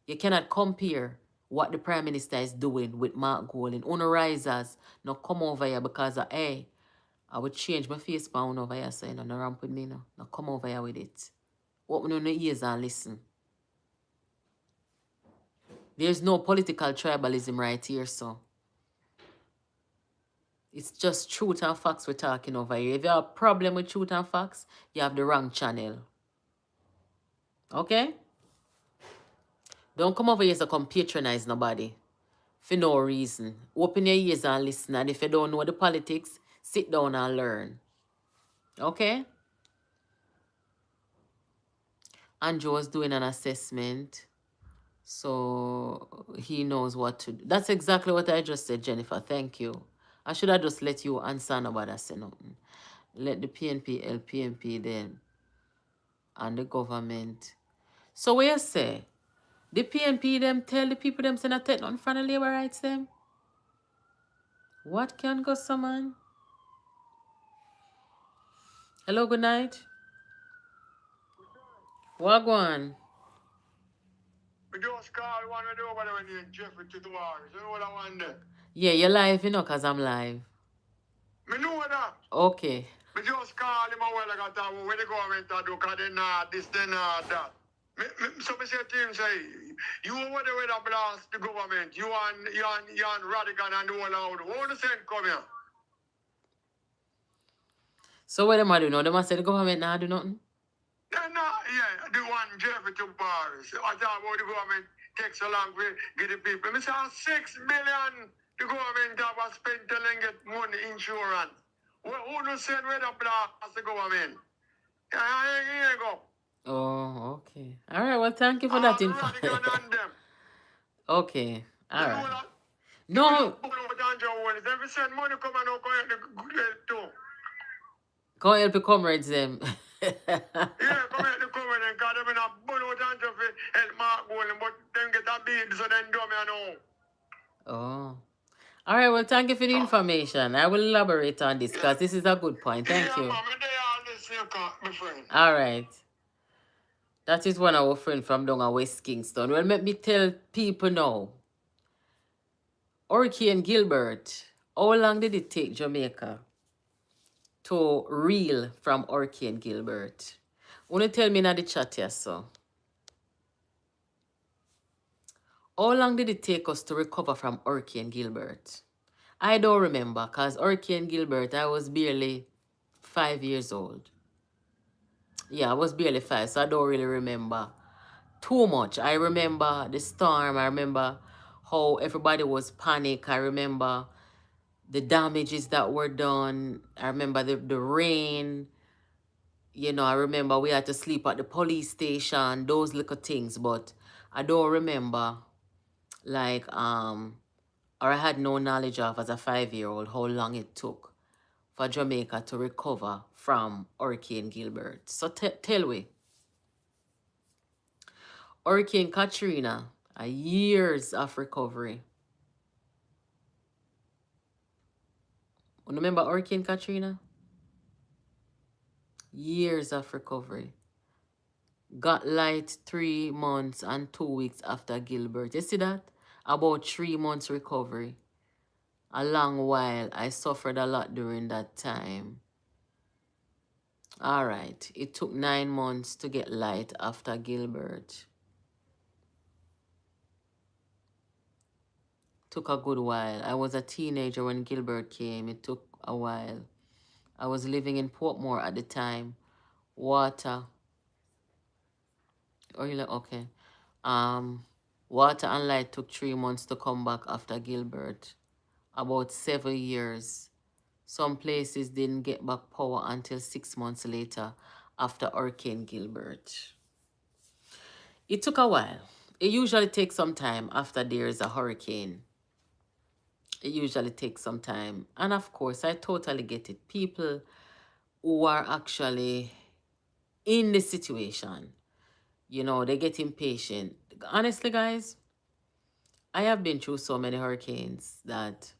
You cannot compare what the Prime Minister is doing with Mark Golding. Uno risers, no come over here because of, hey, I would change my face pound over here, so you know, no ramp with me, no. Now come over here with it. Open your ears and listen. There's no political tribalism right here, so. It's just truth and facts we're talking over here. If you have a problem with truth and facts, you have the wrong channel. Okay? Don't come over here to come patronize nobody for no reason. Open your ears and listen. And if you don't know the politics, sit down and learn. Okay? Andrew was doing an assessment, so he knows what to do. That's exactly what I just said, Jennifer. Thank you. I should have just let you answer nobody say nothing. Let the PNP help PNP then and the government. So what you say? The PNP them tell the people them say not take nothing from the labor rights them? What can go someone? Hello, good night. What go on? We just call one of the over there when you Jeffrey to the wars. You know what I want there? Yeah, you're live, you know, because I'm live. Me know that. Okay. Me just call him a while ago talk when the government a do because they not this, they not that. So me say to him, say, you over there with a blast the government, you and Radigan and the whole out. Who the send come here? So what them a do now? Them a say the government not do nothing? They're not, yeah, the one Jeffrey to Paris. I talk about the government takes so long to get the people. Me say 6 billion the government have spent to get money insurance. Well, who no send where the blast the government? Here you go. Oh, okay. All right, well, thank you for that info. Okay, all right. No. Every send money come and go Come help your comrades them. Yeah, come here to come in and because they're not put out and help Mark Golden, but them get a beat, so then do me know. Oh. All right, well, thank you for the information. I will elaborate on this because this is a good point. Thank you. My friend. All right. That is one of our friends from down at West Kingston. Well, let me tell people now. Hurricane Gilbert, how long did it take Jamaica to reel from Hurricane Gilbert? Want to tell me in the chat here, so. How long did it take us to recover from Hurricane Gilbert? I don't remember because Hurricane Gilbert, I was barely 5 years old. Yeah, I was barely 5, so I don't really remember too much. I remember the storm. I remember how everybody was panicked. I remember the damages that were done. I remember the rain. You know, I remember we had to sleep at the police station, those little things. But I don't remember, like, or I had no knowledge of as a 5-year-old how long it took for Jamaica to recover from Hurricane Gilbert. So tell we, Hurricane Katrina, years of recovery. Remember Hurricane Katrina? Years of recovery. Got light 3 months and 2 weeks after Gilbert. You see that? About 3 months recovery. A long while. I suffered a lot during that time. All right. It took 9 months to get light after Gilbert. Took a good while. I was a teenager when Gilbert came. It took a while. I was living in Portmore at the time. Water. Oh, you like, okay. Um, Water and light took 3 months to come back after Gilbert. About 7 years. Some places didn't get back power until 6 months later after Hurricane Gilbert. It took a while. It usually takes some time after there's a hurricane. It usually takes some time. And of course, I totally get it. People who are actually in the situation, they get impatient. Honestly, guys, I have been through so many hurricanes that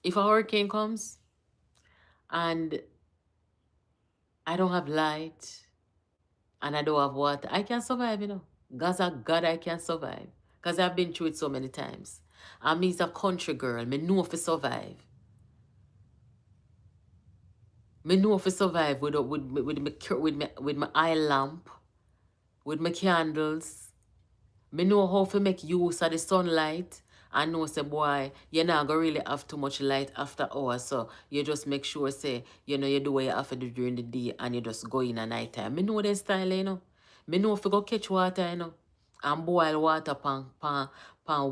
if a hurricane comes and I don't have light and I don't have water, I can survive. God, I can survive. Because I've been through it so many times. And me's a country girl. Me know if I survive. Me know if I survive with my eye lamp, with my candles. Me know how to make use of the sunlight. I know, say, boy, you're not going to really have too much light after hours. So you just make sure, say, you do what you have to do during the day and you just go in at night time. Me know the style. Me know if you go catch water. And boil water pan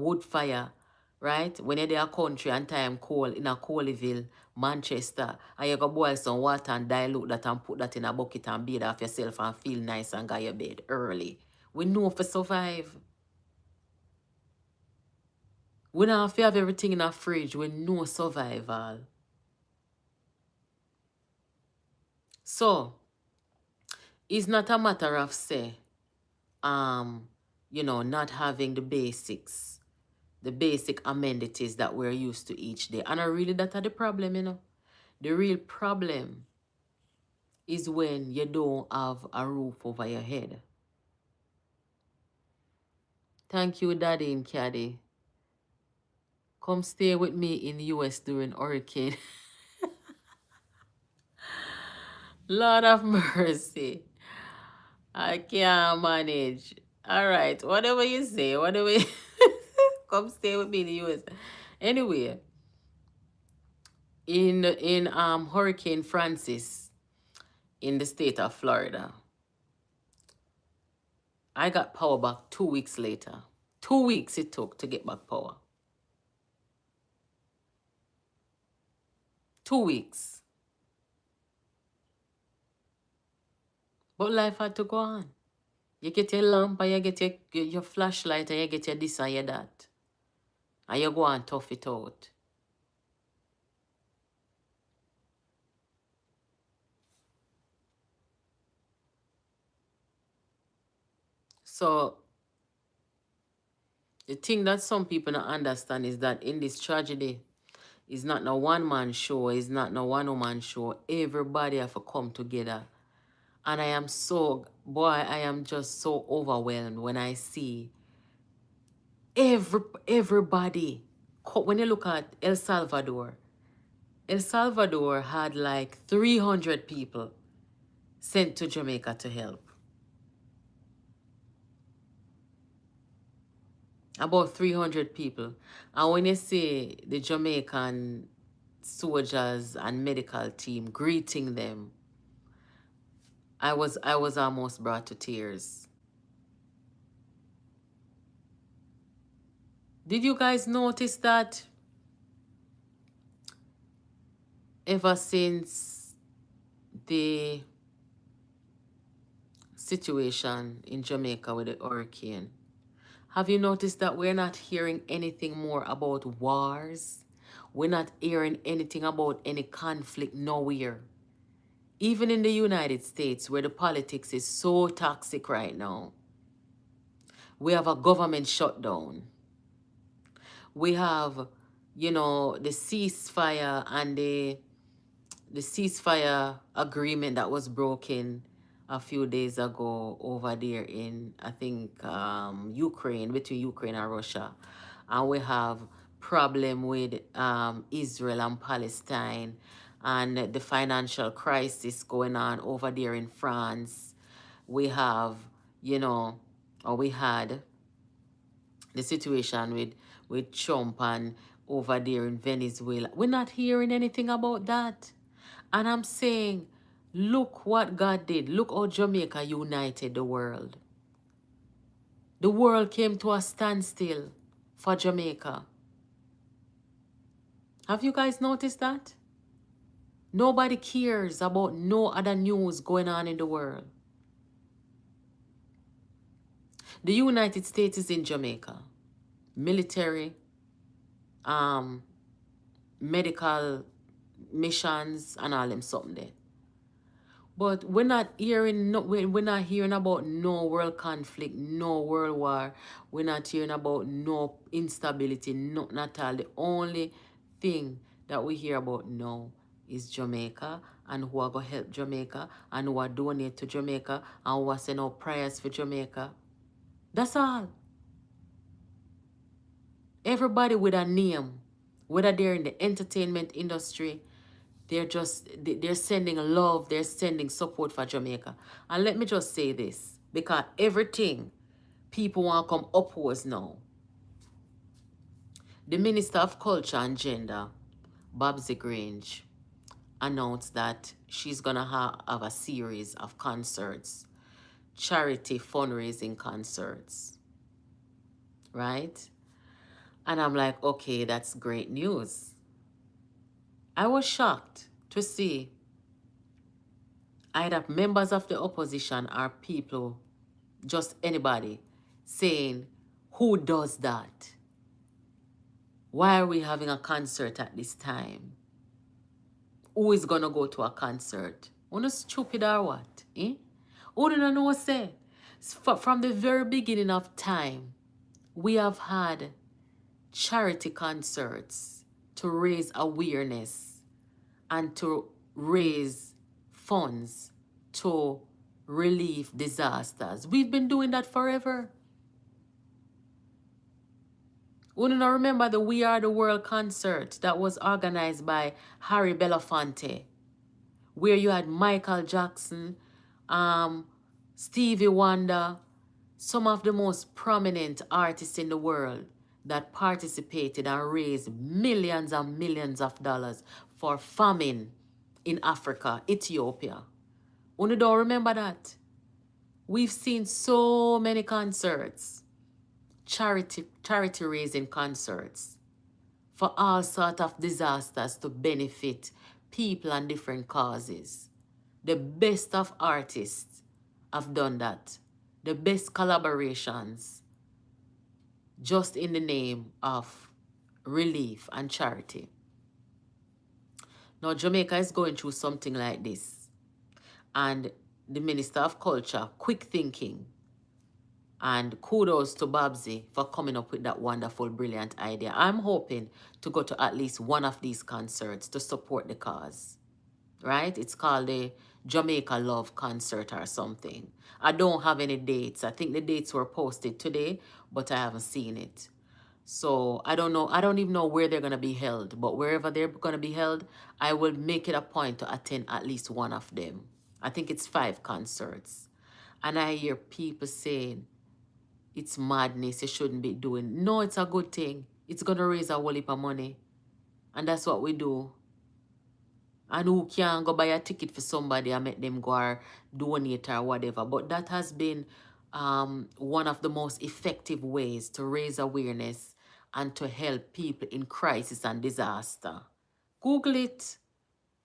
wood fire. Right? When you're there country and time cold in a Coleyville, Manchester, and you go boil some water and dilute that and put that in a bucket and bathe off yourself and feel nice and go your bed early. We know for survive. We don't have to have everything in a fridge. We know survival. So, it's not a matter of say, not having the basics, the basic amenities that we're used to each day. And I really that are the problem. The real problem is when you don't have a roof over your head. Thank you, Daddy and Caddy. Come stay with me in the US during hurricane. Lord of mercy. I can't manage. All right, whatever you say, whatever you come stay with me in the US. Anyway, in Hurricane Francis in the state of Florida, I got power back 2 weeks later. 2 weeks it took to get back power. 2 weeks. But life had to go on. You get your lamp and you get your flashlight and you get your this and your that. And you go and tough it out. So the thing that some people don't understand is that in this tragedy, it's not no one-man show, it's not no one-woman show. Everybody have to come together. And I am just so overwhelmed when I see everybody. When you look at El Salvador had like 300 people sent to Jamaica to help. About 300 people. And when you see the Jamaican soldiers and medical team greeting them, I was almost brought to tears. Did you guys notice that ever since the situation in Jamaica with the hurricane, have you noticed that we're not hearing anything more about wars? We're not hearing anything about any conflict nowhere. Even in the United States, where the politics is so toxic right now, we have a government shutdown. We have, the ceasefire and the ceasefire agreement that was broken a few days ago over there in, I think, Ukraine, between Ukraine and Russia. And we have problem with Israel and Palestine, and the financial crisis going on over there in France. We have, or we had the situation with Trump and over there in Venezuela. We're not hearing anything about that. And I'm saying, look what God did. Look how Jamaica united the world. The world came to a standstill for Jamaica. Have you guys noticed that? Nobody cares about no other news going on in the world. The United States is in Jamaica. Military, um, medical missions, and all them something there. But we're not hearing about no world conflict, no world war. We're not hearing about no instability, nothing at all. The only thing that we hear about now is Jamaica, and who are going to help Jamaica, and who are donate to Jamaica, and who are sending out prayers for Jamaica. That's all. Everybody with a name, whether they're in the entertainment industry, they're sending love, they're sending support for Jamaica. And let me just say this, because everything people want to come oppose now. The Minister of Culture and Gender, Babsy Grange, announced that she's going to have a series of concerts, charity fundraising concerts, right? And I'm like, okay, that's great news. I was shocked to see either members of the opposition or people, just anybody, saying, who does that? Why are we having a concert at this time? Who is going to go to a concert? Wanna stupid or what? Eh? Who do not know what say? From the very beginning of time, we have had charity concerts to raise awareness and to raise funds to relieve disasters. We've been doing that forever. We do not remember the We Are the World concert that was organized by Harry Belafonte, where you had Michael Jackson, Stevie Wonder, some of the most prominent artists in the world that participated and raised millions and millions of dollars for famine in Africa, Ethiopia. You don't remember that? We've seen so many concerts, charity raising concerts for all sort of disasters to benefit people and different causes. The best of artists have done that. The best collaborations, just in the name of relief and charity. Now, Jamaica is going through something like this. And the Minister of Culture, quick thinking, and kudos to Babsy for coming up with that wonderful, brilliant idea. I'm hoping to go to at least one of these concerts to support the cause, right? It's called the Jamaica Love Concert or something. I don't have any dates. I think the dates were posted today, but I haven't seen it. So I don't know. I don't even know where they're going to be held, but wherever they're going to be held, I will make it a point to attend at least one of them. I think it's 5 concerts. And I hear people saying, it's madness, you shouldn't be doing. No, it's a good thing. It's going to raise a whole heap of money. And that's what we do. And who can go buy a ticket for somebody and make them go or donate or whatever. But that has been one of the most effective ways to raise awareness and to help people in crisis and disaster. Google it.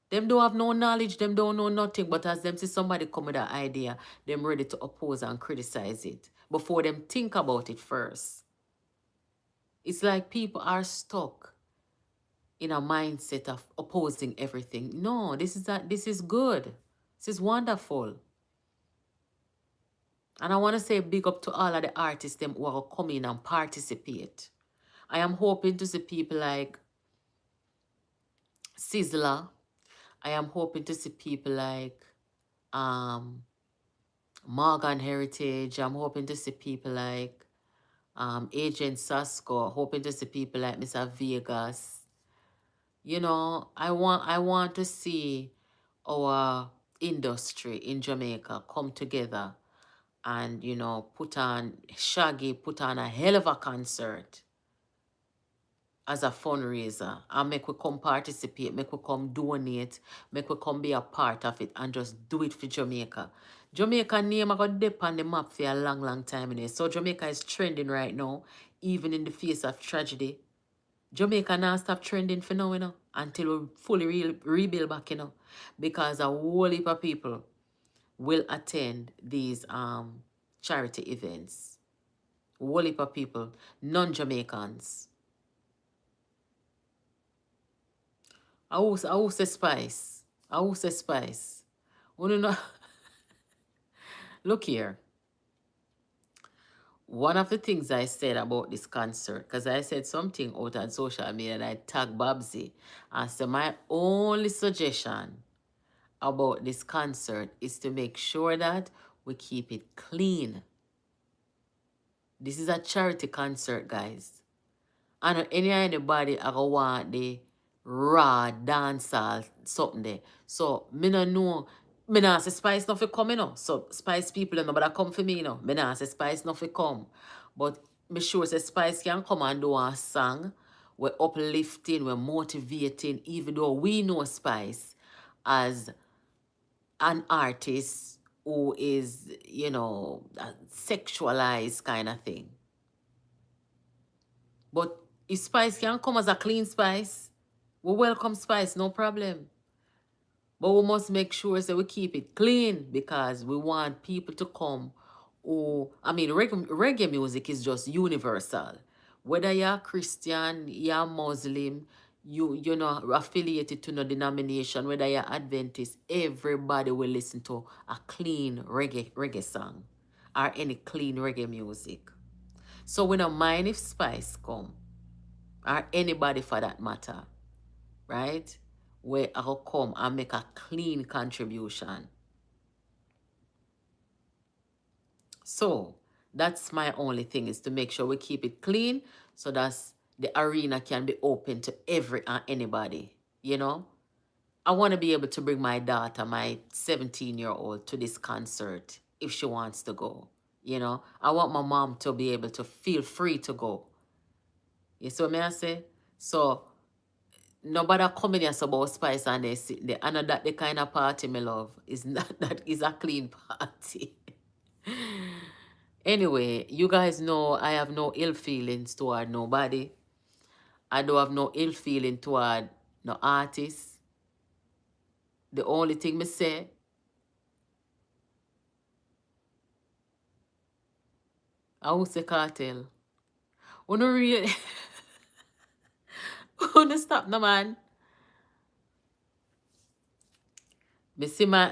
Them don't have no knowledge, them don't know nothing, but as them see somebody come with an idea, them ready to oppose and criticize it before them think about it first. It's like people are stuck in a mindset of opposing everything. No, this is good. This is wonderful. And I want to say big up to all of the artists them who are come in and participate. I am hoping to see people like Sizzler. I am hoping to see people like um, Morgan Heritage. I'm hoping to see people like Agent Sasko. Hoping to see people like Mr. Vegas. You know, I want to see our industry in Jamaica come together and, you know, Shaggy put on a hell of a concert as a fundraiser and make we come participate, make we come donate, make we come be a part of it and just do it for Jamaica. Jamaica name I got dip on the map for a long, long time in it. So Jamaica is trending right now, even in the face of tragedy. Jamaica now stop trending for now, until we fully rebuild back, because a whole heap of people will attend these charity events. A whole heap of people, non-Jamaicans. I will say spice. I will say spice. Wanna know? Look here. One of the things I said about this concert, because I said something out on social media and I tagged Babsy. I said my only suggestion about this concert is to make sure that we keep it clean. This is a charity concert, guys. And anybody I go want the raw dancehall something there. So me no know. Me not say Spice not fi come, So Spice people don't know, but come for me, Me not say Spice not fi come. But me sure say Spice can come and do a song. We're uplifting, we're motivating, even though we know Spice as an artist who is, a sexualized kind of thing. But if Spice can come as a clean Spice, we welcome Spice, no problem. But we must make sure that we keep it clean because we want people to come reggae music is just universal. Whether you're Christian, you're Muslim, you're not affiliated to no denomination, whether you're Adventist, everybody will listen to a clean reggae song or any clean reggae music. So we don't mind if Spice come or anybody for that matter, right? Where I'll come and make a clean contribution. So that's my only thing, is to make sure we keep it clean so that the arena can be open to every and anybody, I want to be able to bring my daughter, my 17-year-old, to this concert if she wants to go. I want my mom to be able to feel free to go. You see what I say? So nobody coming here about Spice and they sit there. I know that the kind of party me love is not that is a clean party. Anyway, you guys know I have no ill feelings toward nobody. I don't have no ill feeling toward no artist. The only thing me say, I will say cartel. Wanna really wanna stop no man. Me see my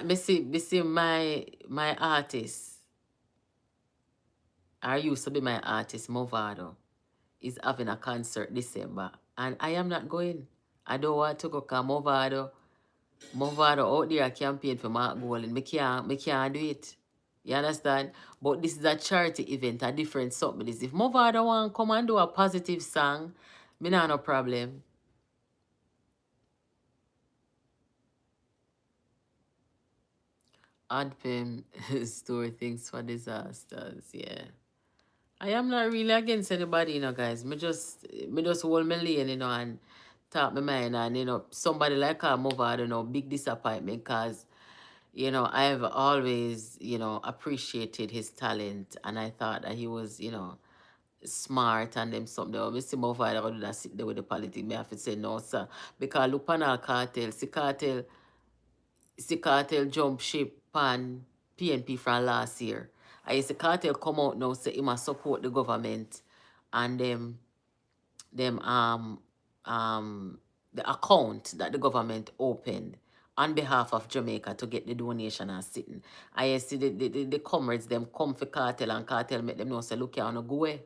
artist. I used to be my artist, Movado, is having a concert December. And I am not going. I don't want to go because Movado out there campaign for Mark Golan. Me can't do it. You understand? But this is a charity event, a different something. This. If Movado want to come and do a positive song, me not no problem. Adpim store things for disasters, yeah. I am not really against anybody, guys. Me just hold my lane, and talk my mind. And, somebody like her move out, big disappointment because, I've always, appreciated his talent. And I thought that he was, smart and them something. I see move out, I do that sit there with the politics. Me have to say no, sir. Because look on our cartel. See cartel jump ship pan PNP from last year. I see cartel come out now say he must support the government and them the account that the government opened on behalf of Jamaica to get the donation and sitting. I see the comrades, them come for cartel and cartel make them know say, look here, on go away.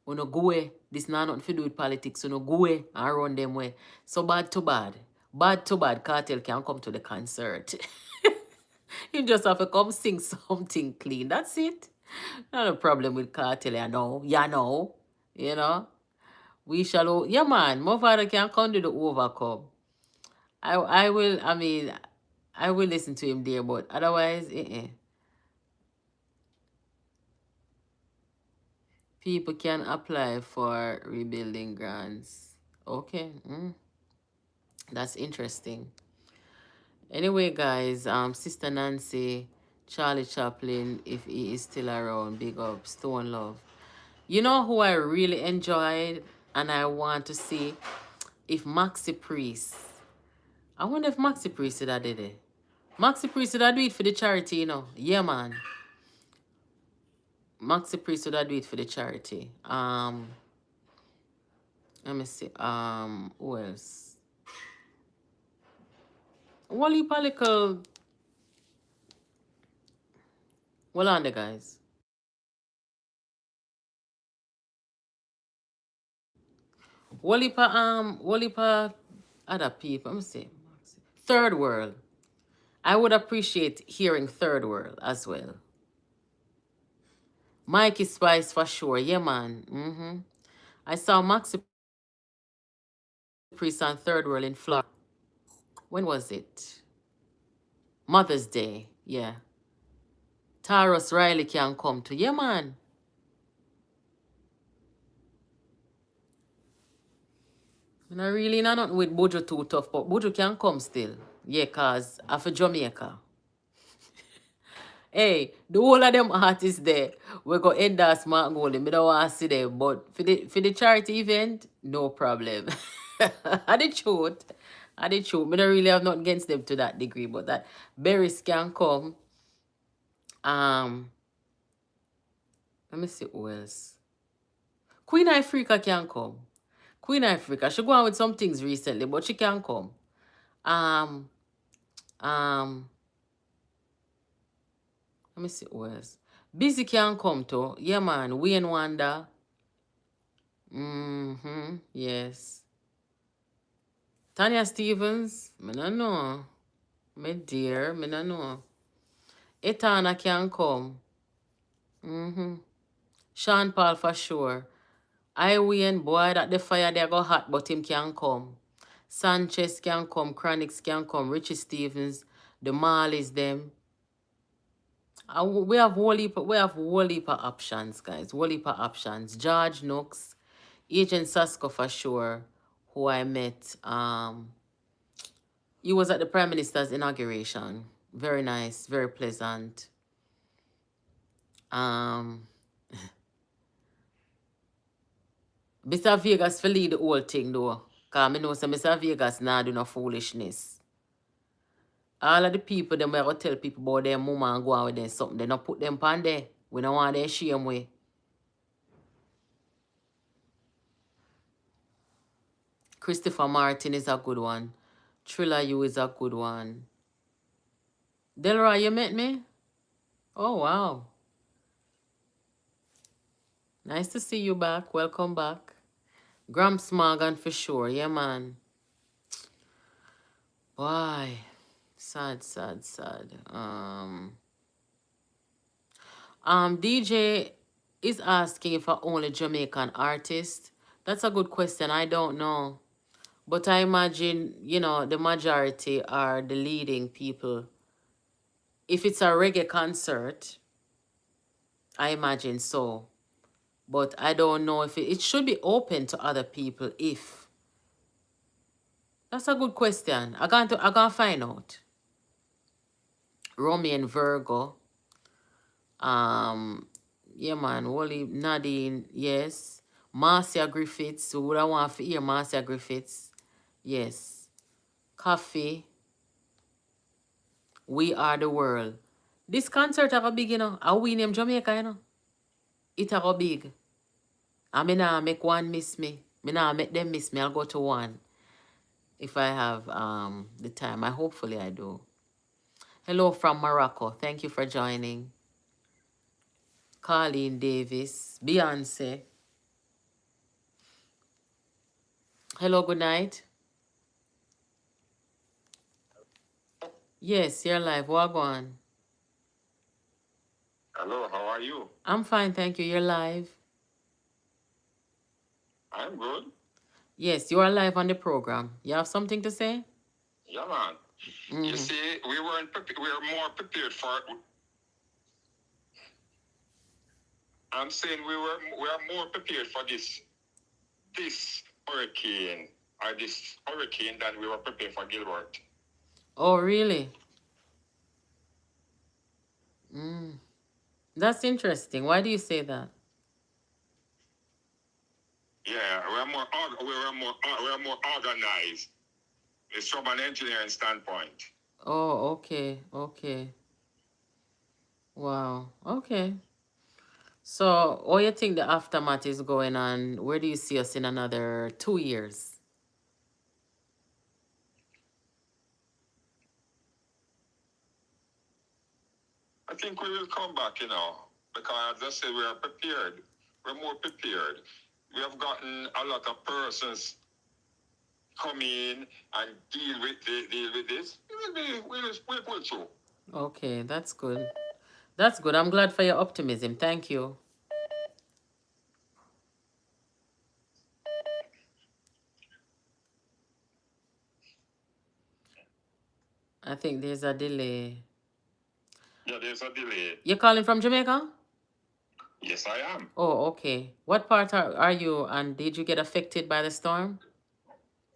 Uno go away. This not nothing to do with politics. Uno go away and run them way. So bad to bad. Bad to bad. Cartel can come to the concert. You just have to come sing something clean. That's it. Not a problem with cartel, you know. You know. You know. We shall, yeah, man. My father can come to the overcome. I will, I mean, I will listen to him there, but otherwise, people can apply for rebuilding grants. Okay, that's interesting. Anyway, guys, Sister Nancy, Charlie Chaplin, if he is still around, big up, Stone Love. You know who I really enjoyed and I want to see? If Maxi Priest. I wonder if Maxi Priest did it. Maxi Priest did do it for the charity, you know. Yeah, man. Maxi Priest would do it for the charity. Let me see. Who else? Wally Palical. Well on the guys. Wally other people. Let me see. Third World. I would appreciate hearing Third World as well. Mikey Spice for sure. Yeah, man. I saw Maxi Priest on Third World in Florida. When was it? Mother's Day. Yeah. Taros Riley can come to. Yeah, man. And I really not with Bojo too tough, but Bojo can come still. Yeah, cause after Jamaica. Hey, the whole of them artists there, we go end that smart goal. Me don't want to see them, but for the charity event, no problem. I the truth. I the truth. Me don't really have nothing against them to that degree, but that berries can come. Let me see who else. Queen Africa can come. Queen Africa. She go on with some things recently, but she can come. Um, um, Let me see who else. Busy can come to. Yeah, man. Wayne Wanda. Yes. Tanya Stevens. Me no know. Me dear. Me no know. Etana can come. Sean Paul for sure. I Wayne, boy, that the fire there go hot, but him can come. Sanchez can come. Chronix can come. Richie Stevens. The Marleys them. We have whole heap of options, guys. Whole heap of options. George Nooks, Agent Sasko for sure, who I met. He was at the Prime Minister's inauguration. Very nice, very pleasant. Mr. Vegas for lead the whole thing though. Cause I know say Mr. Vegas nah do no foolishness. All of the people them we go tell people about their mama and go on with them something. They not put them on there. We don't want their shame way. Christopher Martin is a good one. Trilla You is a good one. Delroy, you met me? Oh, wow. Nice to see you back. Welcome back. Gramps Morgan for sure. Yeah, man. Why? Sad, sad, sad. DJ is asking if I only Jamaican artist. That's a good question. I don't know. But I imagine, you know, the majority are the leading people. If it's a reggae concert, I imagine so. But I don't know if it should be open to other people if. That's a good question. I can't find out. Romy and Virgo. Yeah, man. Wally, Nadine, yes. Marcia Griffiths. Who would I want to hear Marcia Griffiths? Yes. Coffee. We Are the World. This concert I go big, you know. I win in Jamaica, you know. It a go big. I mean, I make one miss me. Me nah make them miss me. I'll go to one. if I have the time. Hopefully I do. Hello from Morocco. Thank you for joining. Colleen Davis, Beyonce. Hello, good night. Yes, you're live. Wagwan. Hello, how are you? I'm fine, thank you. You're live. I'm good. Yes, you are live on the program. You have something to say? Yeah, man. You see, we weren't we were more prepared for. I'm saying we are more prepared for this hurricane or this hurricane than we were prepared for Gilbert. Oh, really? That's interesting. Why do you say that? Yeah, we are more organized. It's from an engineering standpoint. Oh, okay, okay. Wow, okay. So, what you think the aftermath is going on? Where do you see us in another 2 years? I think we will come back, because as I said, we are prepared. We're more prepared. We have gotten a lot of persons come in and deal with this. We'll pull through. Okay, that's good. That's good. I'm glad for your optimism. Thank you. I think there's a delay. Yeah, there's a delay. You're calling from Jamaica? Yes, I am. Oh, okay. What part are you, and did you get affected by the storm?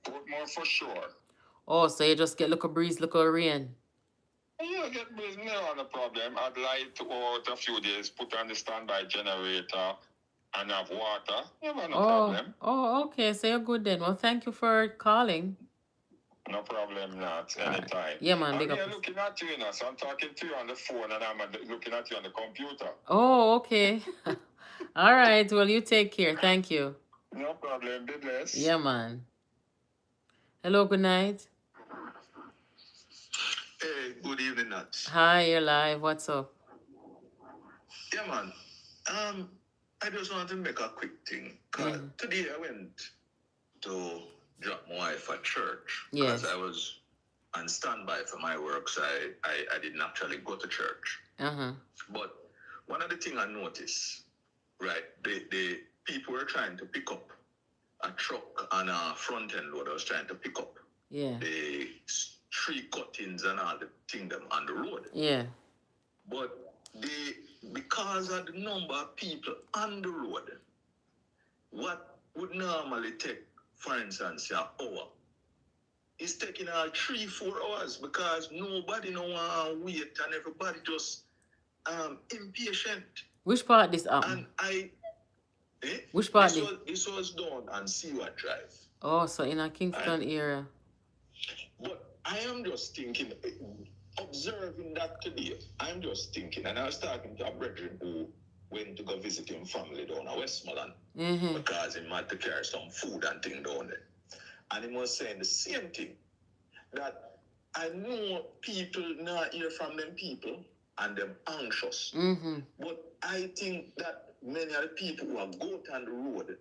Portmore for sure. Oh, so you just get little breeze, little rain. Yeah, get busy. No, no problem. I'd like to go out a few days, put on the standby generator, and have water. Yeah, no problem. Oh, okay. So you're good then. Well, thank you for calling. No problem, not All right. anytime. Yeah, man, I'm big up. here looking at you, so I'm talking to you on the phone and I'm looking at you on the computer. Oh, okay. All right. Well, you take care. Thank you. No problem, be blessed. Yeah, man. Hello, good night. Hey, good evening, Nat. Hi, you're live. What's up? Yeah, man. I just want to make a quick thing. Cause today I went to drop my wife at church. Yes. Because I was on standby for my work, so I didn't actually go to church. But one of the things I noticed, right, the people were trying to pick up a truck and a front end loader was trying to pick up the tree cuttings and all the thing them on the road. Yeah. But because of the number of people on the road, what would normally take, for instance, an hour, is taking 3-4 hours because nobody no want to wait and everybody just impatient. Which part this happened? And Which part this was done on Seaward Drive. Oh, so in a Kingston area. But I am just thinking, observing that today, I'm just thinking, and I was talking to a brethren who went to go visit him family down at Westmoreland because he had to carry some food and thing down there. And he was saying the same thing, that I know people not hear from them people and them anxious. But I think that many of the people who are out on the road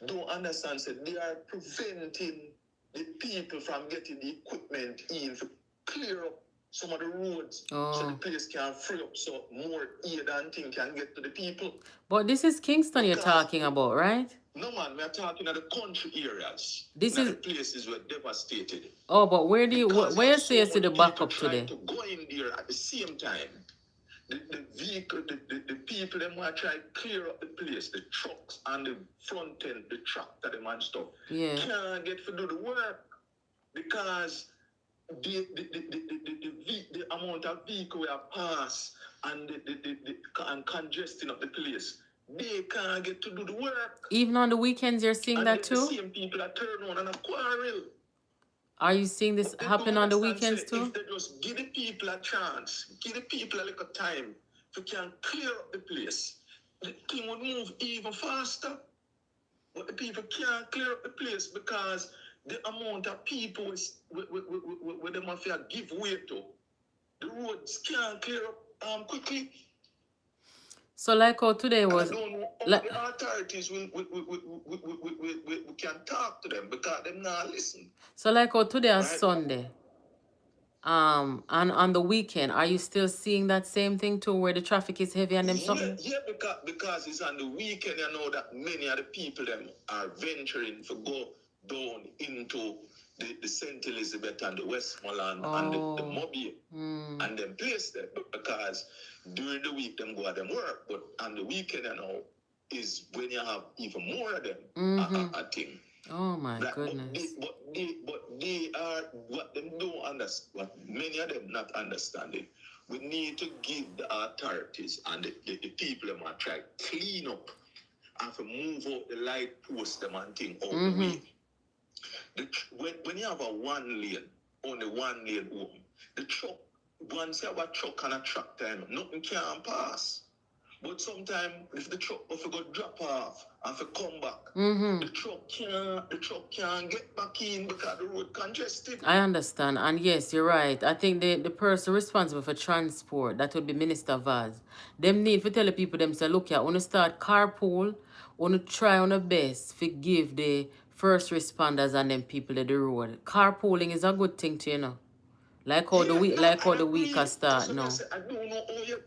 don't understand that they are preventing the people from getting the equipment in to clear up some of the roads so the place can free up so more aid and thing can get to the people. But this is Kingston you're talking about, right? No, man, we're talking about the country areas. This is the places were devastated. Oh, but where do you where say you see the backup today? To go in there at the same time. The vehicle, the people, them want to try to clear up the place, the trucks and the front end, the tractor, them and stuff. Yeah. Can't get to do the work because the amount of vehicle we have passed and and congesting of the place, they can't get to do the work. Even on the weekends, you're seeing and that too? The same people are turn on and a quarrel. Are you seeing this happen on the weekends too? If they just give the people a chance, give the people a little time to can clear up the place, the thing would move even faster. But the people can't clear up the place because the amount of people with them have to give way to, the roads can't clear up quickly. So like how today And I was don't know how like the authorities we can talk to them because them not listen. so like how today is Right? Sunday. And on the weekend, are you still seeing that same thing too, where the traffic is heavy and them something? Yeah, because it's on the weekend, you know that many of the people them are venturing to go down into the St. Elizabeth and the Westmoreland and the Oh. Mobile and them place there because during the week them go at them work, but on the weekend, you know, is when you have even more of them. I think. Oh my Like, goodness. but they are what them don't understand. What many of them not understanding. We need to give the authorities and the people them are try clean up and to move out the light post them and thing out the way. When you have a one lane, only one lane home, the truck once you have a truck and a tractor, you know, nothing can pass. But sometimes if the truck if you go drop off and if you come back, the truck can't get back in because the road congested. I understand. And yes, you're right. I think the person responsible for transport, that would be Minister Vaz. Them need to tell the people them say, look, yeah, want to start carpool, want to try on the best to give the first responders and them people at the road. Carpooling is a good thing to, you know. Yeah, no, Like how I the week agree. has start That's what I now. said. I don't know how you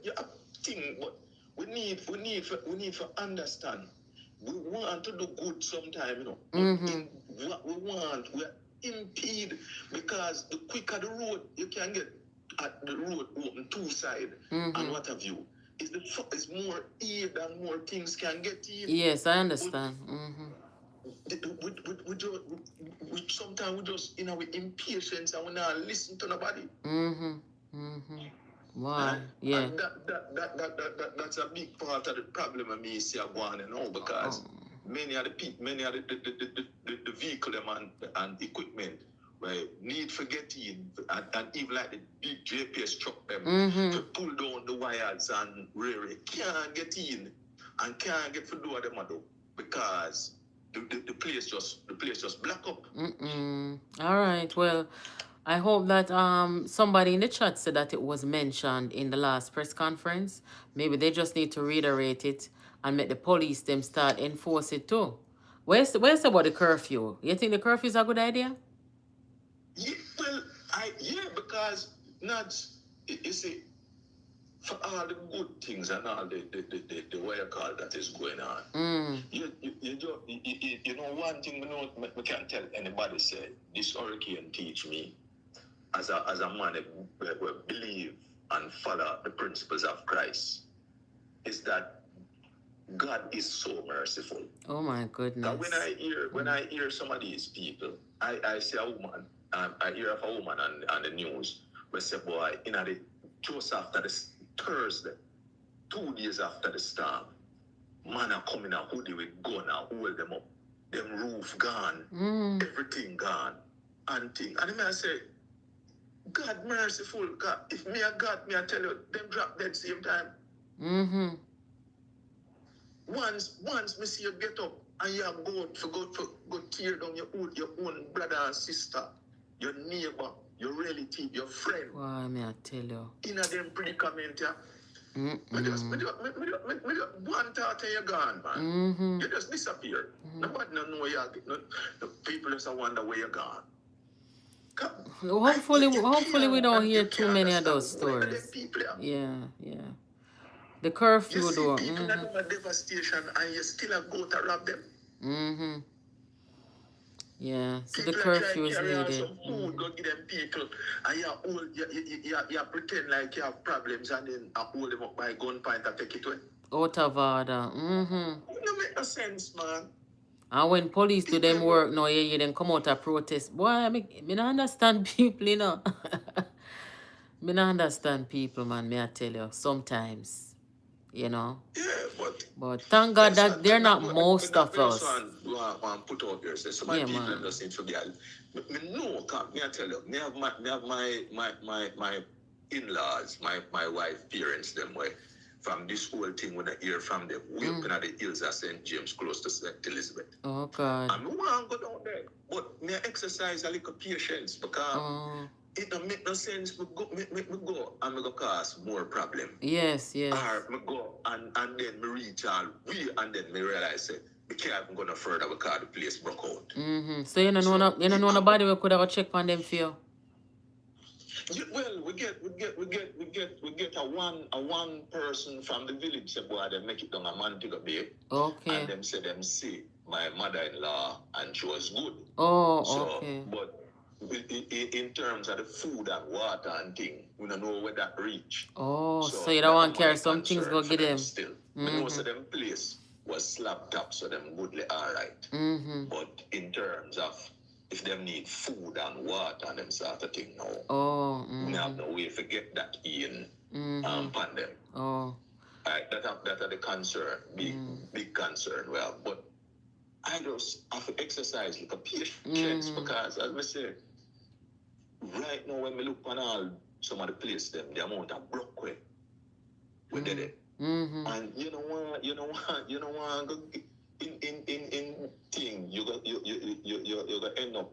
think, but we need to understand. We want to do good sometime, you know. But in what we want, we impede because the quicker the road you can get at the road open two side and what have you. It's more aid and more things can get in. Yes, I understand. Sometimes we just with impatience and we not listen to nobody. Why? Yeah. And that's a big part of the problem of me see going on because many of the people, many of the vehicle them and equipment right need for get in and even like the big GPS truck them to pull down the wires and really can't get in and can't get to do what them do because the place just black up. All right. Well, I hope that somebody in the chat said that it was mentioned in the last press conference. Maybe they just need to reiterate it and make the police them start enforce it too. Where's about the curfew? You think the curfew is a good idea? Yeah, well, because not you see for all the good things and all the way you call that is going on. You know one thing we can't tell anybody say this hurricane teach me as a man who believe and follow the principles of Christ is that God is so merciful. Oh my goodness. Now when I hear some of these people, I see a woman, I hear of a woman on the news where say, boy, just after this Thursday, 2 days after the storm, man are coming out hoodie with gun and hold them up. Them roof gone, everything gone, and thing. And I say, God merciful, God, if me a God, me I tell you, them drop dead same time. Once me see you get up and you go tear down your own brother and sister, your neighbor, your relative, your friend. Why me I tell you? In a them predicament, yeah. Me just one thought and you're gone, man. You just disappear. Nobody no know you. The people just wonder where you're gone. Hopefully we don't hear too many of those stories. Yeah. The curfew you see though. People that do a devastation and you still go to rob them. Yeah. So People the are trying curfew to is carry out needed. some food, go give them people, and you pretend like you have problems and then hold them up by gunpoint and take it away. Out of order. It don't make no sense, man. And when police do them work now, you then come out and protest. Boy, I don't understand people, you know. Me don't understand people, man, me I tell you. Sometimes, you know. Yeah, But thank God that they're not most of us. One put out there, say some of people just seem to be. Me know, me I tell you, me have my in-laws, my wife parents them way. from this whole thing when I hear from them, way up in the hills of St. James, close to St. Elizabeth. Oh God. And I want to go down there, but me exercise a little patience because it don't make no sense. Me go and me go cause more problem. Yes, yes. Or me go and then me reach all way and then me realize it. We can't even go no further because the place broke out. So you don't know, you don't know nobody we could have check on them for you. Yeah, well, we get a one person from the village say boy they make it down a Montego Bay. Okay. And them say them see my mother-in-law and she was good. Oh, so, okay. But in terms of the food and water and thing, we don't know where that reach. Oh, so you don't want to carry some things go get them. Still, we know so them place was slab top, so them goodly all right. But in terms of if them need food and water and them sort of thing now, we have no way to get that in upon them. Oh. Right, that are the concern, big concern. Well, but I just have to exercise like a patience because, as I say, right now when we look on all some of the place, them the amount of broke way we did it, and you know what, in thing you gonna end up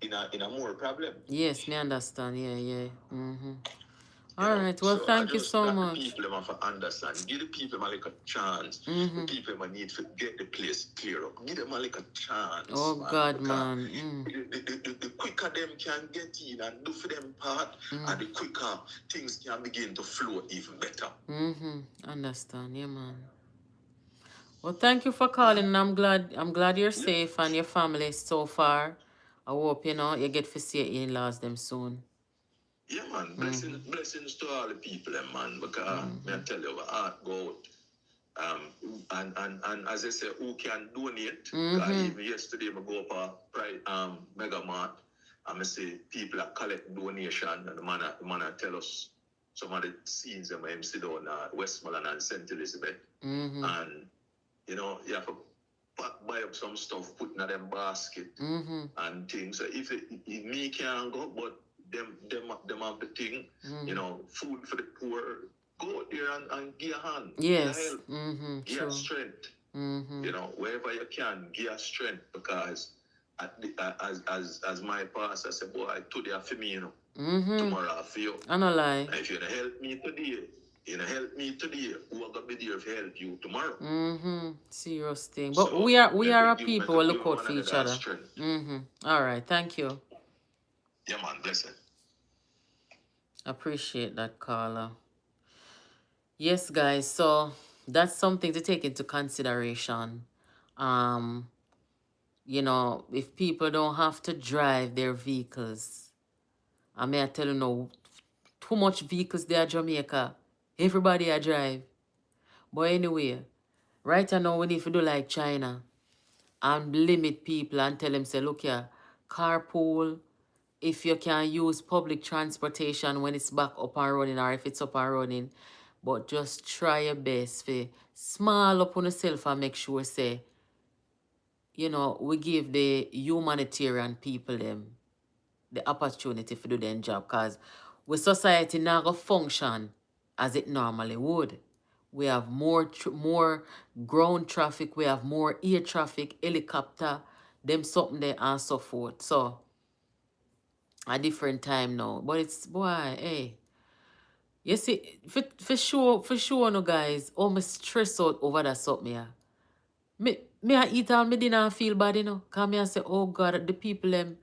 in a more problem. Yes, me understand. Yeah. All right. Well, so thank you so much. The people have to understand. Give the people a little chance. The people need to get the place clear up. Give them a little chance. Oh, man, God, man. The quicker them can get in and do for them part, and the quicker things can begin to flow even better. Understand, yeah, man. Well, thank you for calling. I'm glad you're safe and your family so far. I hope you get to see your in-laws them soon. Yeah, man. Blessings to all the people, man. Because I tell you, our heart go out. And as I say, who can donate? Even yesterday, I go up a Mega Mart and I say people are collect donation, and the man tell us some of the scenes that I see down Westmoreland and St. Elizabeth. And you have to buy up some stuff, put in them basket and things. So if me can't go, but them have the thing, food for the poor. Go out there and give a hand. Yes. Give a strength. Wherever you can, give a strength because as my pastor said, boy, today for me, tomorrow for you. I don't lie. And if you don't help me today, who are gonna be there to help you tomorrow? Serious thing. But so, we are a people who look out for each other. All right, thank you. Yeah, man, bless it. Appreciate that, caller. Yes, guys, so that's something to take into consideration. If people don't have to drive their vehicles, I may tell you no, too much vehicles there in Jamaica. Everybody a drive. But anyway, right now we need to do like China and limit people and tell them, say, look here, carpool, if you can use public transportation when it's back up and running or if it's up and running, but just try your best for small up on yourself and make sure, say, we give the humanitarian people them the opportunity to do their job because with society now go function as it normally would. We have more ground traffic, we have more air traffic, helicopter, them something there and so forth. So a different time now. But it's boy, hey. You see, for sure no guys, oh me stress out over that something here. Me I eat all me dinner and feel bad, Cause me I say, oh God, the people them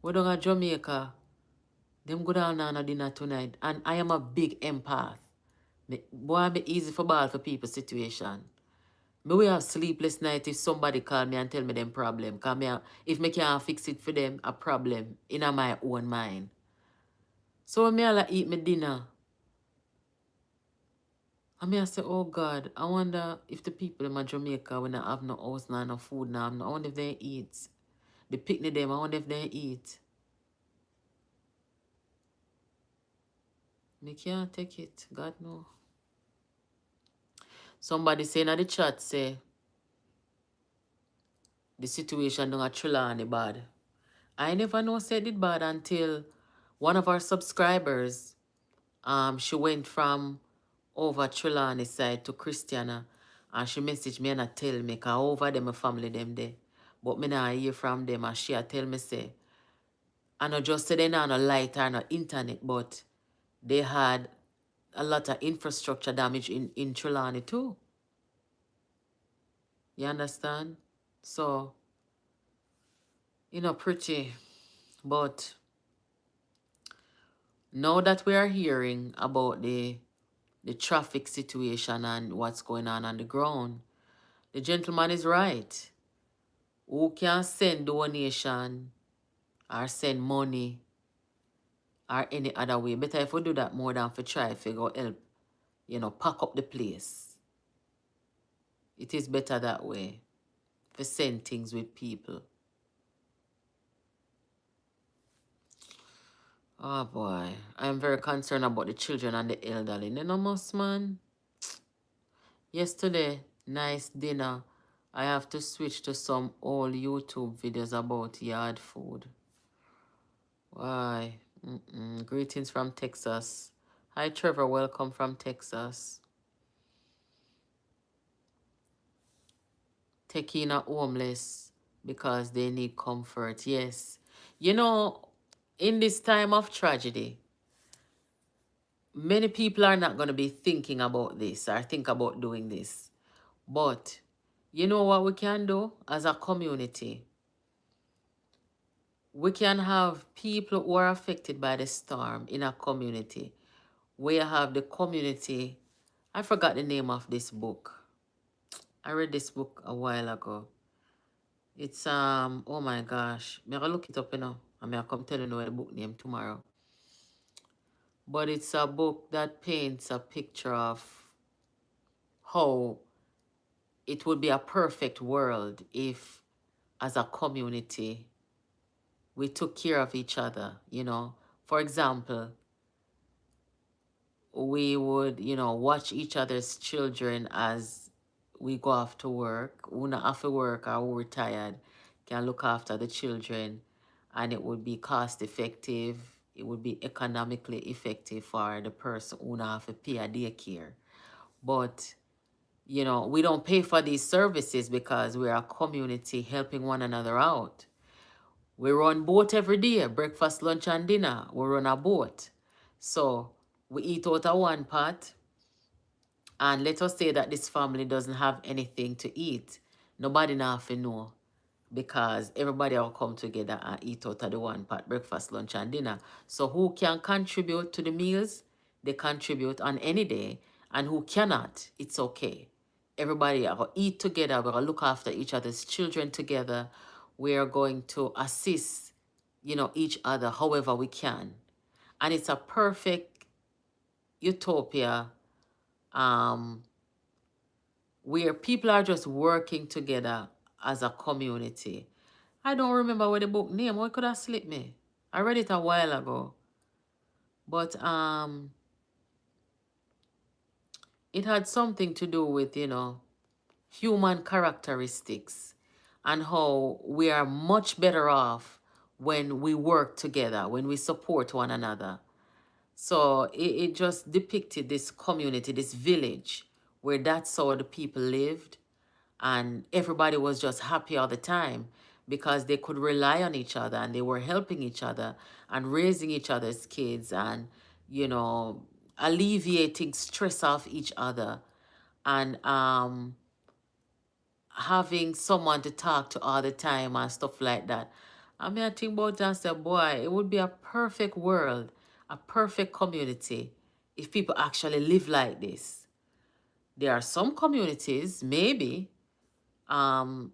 we don't at Jamaica, them go down on a dinner tonight. And I am a big empath. Boy, be easy for ball for people situation. Me we have sleepless night if somebody call me and tell me them problem. Cause if me can't fix it for them, a problem in my own mind. So when me all eat my dinner, I say, oh God, I wonder if the people in Jamaica when I have no house now, no food now, I wonder if they eat. The picnic them, I wonder if they eat. Me can't take it. God no. Somebody saying in the chat say the situation don't Trelawney bad. I never know said it bad until one of our subscribers, she went from over Trelawney side to Christiana. And she message me and I tell me, cause over them my family them there. But me not hear from them and she a tell me say, I not just say they not no light or no internet, but they had a lot of infrastructure damage in Trelawney too. You understand? So, pretty. But now that we are hearing about the traffic situation and what's going on the ground, the gentleman is right. Who can send donation or send money or any other way? Better if we do that more than for try if we go help, pack up the place. It is better that way. For send things with people. Oh boy. I am very concerned about the children and the elderly. You know, most man. Yesterday, nice dinner. I have to switch to some old YouTube videos about yard food. Why? Greetings from Texas. Hi Trevor, welcome from Texas. Taking a homeless because they need comfort. Yes. In this time of tragedy, many people are not going to be thinking about this or think about doing this. But you know what we can do as a community? We can have people who are affected by the storm in a community. We have the community. I forgot the name of this book. I read this book a while ago. It's oh my gosh. I'm gonna look it up, I'm gonna come tell you the book name tomorrow. But it's a book that paints a picture of how it would be a perfect world if, as a community, we took care of each other. For example, we would, watch each other's children as we go off to work. Who not have to work or who retired can look after the children, and it would be cost effective. It would be economically effective for the person who not have to pay a daycare. But, we don't pay for these services because we're a community helping one another out. We run boat every day, breakfast, lunch, and dinner. We run a boat. So we eat out of one pot, and let us say that this family doesn't have anything to eat. Nobody now have to know because everybody will come together and eat out of the one pot, breakfast, lunch, and dinner. So who can contribute to the meals? They contribute on any day. And who cannot, it's okay. Everybody will eat together. We're going to look after each other's children together. We are going to assist, each other however we can. And it's a perfect utopia where people are just working together as a community. I don't remember what the book name. What could have slipped me? I read it a while ago. But it had something to do with, human characteristics and how we are much better off when we work together, when we support one another. So it just depicted this community, this village, where that's how the people lived. And everybody was just happy all the time because they could rely on each other and they were helping each other and raising each other's kids and, alleviating stress off each other and having someone to talk to all the time and stuff like that. I think about that and say, boy, it would be a perfect world, a perfect community if people actually live like this. There are some communities, maybe, I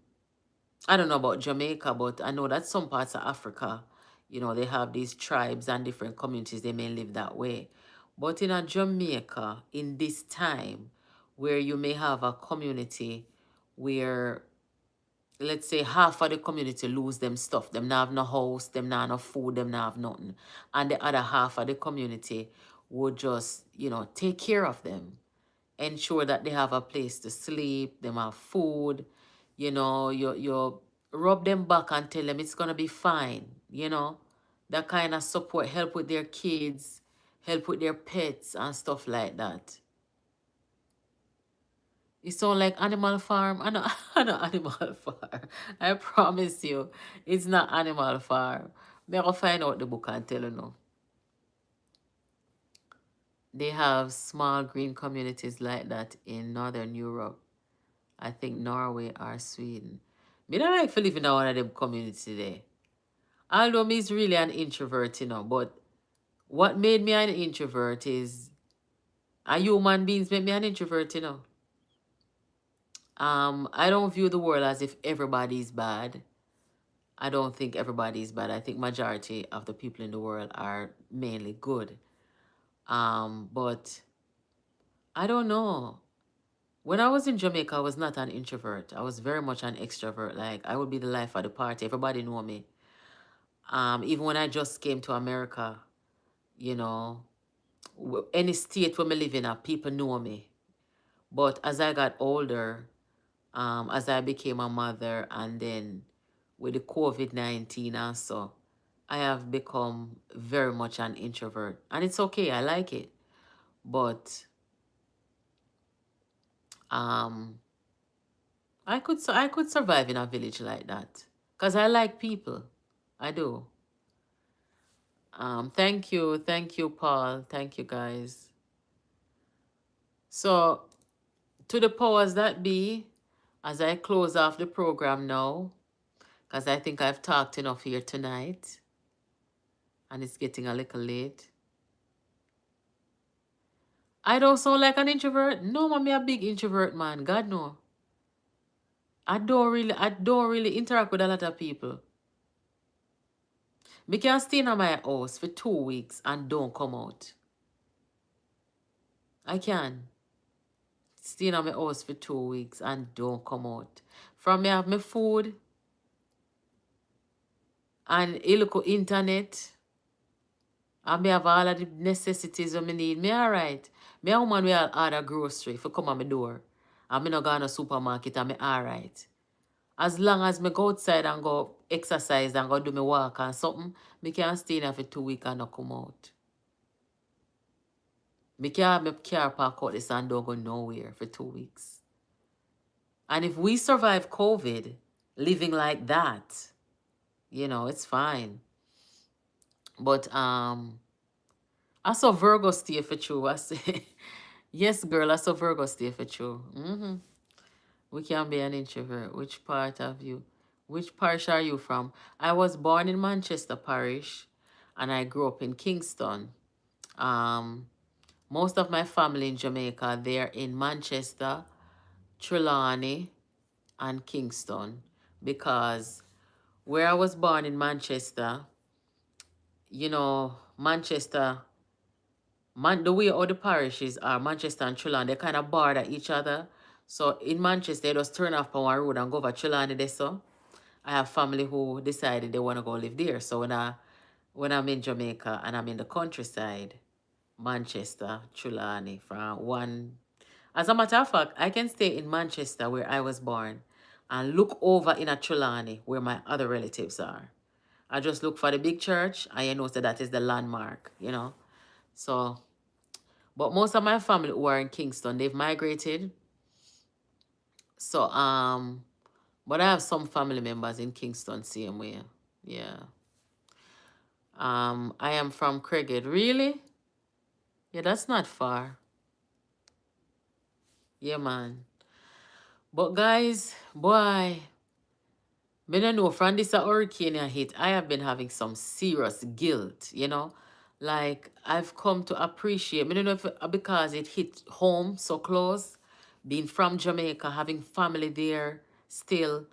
don't know about Jamaica, but I know that some parts of Africa, they have these tribes and different communities, they may live that way. But in a Jamaica, in this time, where you may have a community where, let's say, half of the community lose them stuff, them not have no house, them not have no food, them not have nothing. And the other half of the community would just, take care of them, ensure that they have a place to sleep, them have food, you rub them back and tell them it's gonna be fine. That kind of support, help with their kids, help with their pets and stuff like that. It sound like Animal Farm. I know, I know Animal Farm. I promise you, it's not Animal Farm. Me go find out the book and tell you no. They have small green communities like that in Northern Europe. I think Norway or Sweden. Me don't like to live in one of them communities there. Although me is really an introvert, but what made me an introvert is a human beings make me an introvert. I don't view the world as if everybody is bad. I don't think everybody is bad. I think majority of the people in the world are mainly good. But I don't know. When I was in Jamaica, I was not an introvert. I was very much an extrovert. Like I would be the life of the party. Everybody know me. Even when I just came to America, you know, any state where I live in, people know me. But as I got older, as I became a mother, and then with the COVID-19 also, I have become very much an introvert. And it's okay, I like it. But um, I could survive in a village like that. Because I like people. I do. Thank you, Paul. Thank you, guys. So, to the powers that be, as I close off the program now, because I think I've talked enough here tonight, and it's getting a little late. I don't sound like an introvert. No, man, me a big introvert, man. God no. I don't really interact with a lot of people. Me can stay in my house for 2 weeks and don't come out. I can stay in my house for 2 weeks and don't come out. From me have my food and a look internet. And me have all of the necessities that me need. Me alright. Me a woman will order grocery for come on my door. And me no go to supermarket and me alright. As long as me go outside and go exercise and go do my walk and something, me can stay in there for 2 weeks and not come out. Me can have my car park out this and don't go nowhere for 2 weeks. And if we survive COVID, living like that, it's fine. But I saw Virgo stay for true. I say, yes, girl, I saw Virgo stay for true. We can be an introvert. Which part of you? Which parish are you from? I was born in Manchester Parish, and I grew up in Kingston. Um, Most of my family in Jamaica, they're in Manchester, Trelawney, and Kingston, because where I was born in Manchester, Manchester, the way all the parishes are, Manchester and Trelawney, they kind of border each other. So in Manchester, they just turn off Power Road and go over Trelawney there. So I have family who decided they want to go live there. So when I'm in Jamaica and I'm in the countryside, Manchester, Trelawney, from one. As a matter of fact, I can stay in Manchester where I was born and look over in a Trelawney where my other relatives are. I just look for the big church and you know so that is the landmark. So, but most of my family who are in Kingston, they've migrated. So, but I have some family members in Kingston same way. Yeah. I am from Craighead. Really? Yeah, that's not far. Yeah, man. But guys, boy, me no know from this hurricane I hit, I have been having some serious guilt. Like I've come to appreciate, me don't know if because it hit home so close, being from Jamaica, having family there still,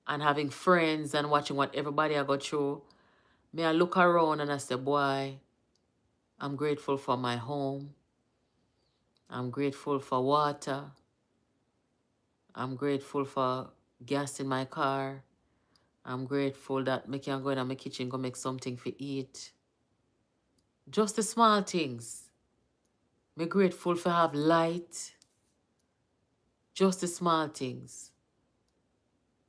and having friends and watching what everybody I go through. Me I look around and I say, boy, I'm grateful for my home. I'm grateful for water. I'm grateful for gas in my car. I'm grateful that I can go in my kitchen go make something for eat. Just the small things. I'm grateful for have light. Just the small things.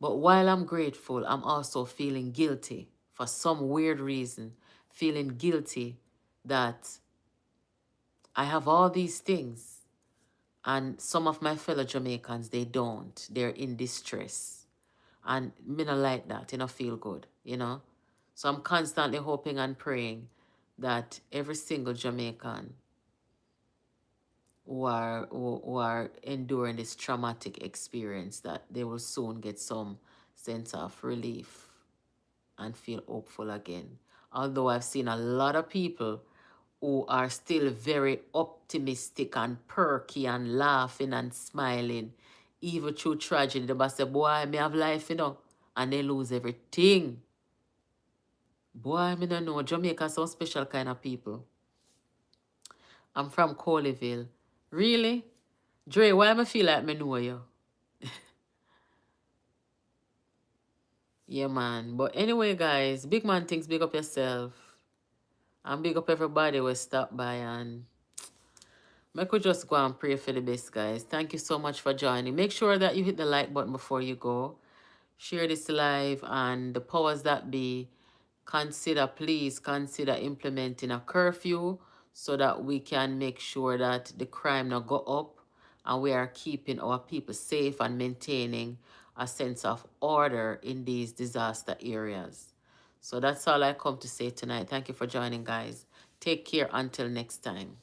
But while I'm grateful, I'm also feeling guilty for some weird reason. Feeling guilty that I have all these things And some of my fellow Jamaicans, they don't. They're in distress. And me not like that. You know, feel good, you know. So I'm constantly hoping and praying that every single Jamaican who are enduring this traumatic experience, that they will soon get some sense of relief and feel hopeful again. Although I've seen a lot of people who are still very optimistic and perky and laughing and smiling, even through tragedy. They must say, boy, me have life, you know, and they lose everything. Boy, me don't know. Jamaica some special kind of people. I'm from Coleyville. Really? Dre, why am I feel like me know you? Yeah, man. But anyway, guys, big man things, big up yourself. And big up everybody who stop by, and I could just go and pray for the best, guys. Thank you so much for joining. Make sure that you hit the like button before you go. Share this live, and the powers that be, please consider implementing a curfew so that we can make sure that the crime not go up, and we are keeping our people safe and maintaining a sense of order in these disaster areas. So that's all I come to say tonight. Thank you for joining, guys. Take care until next time.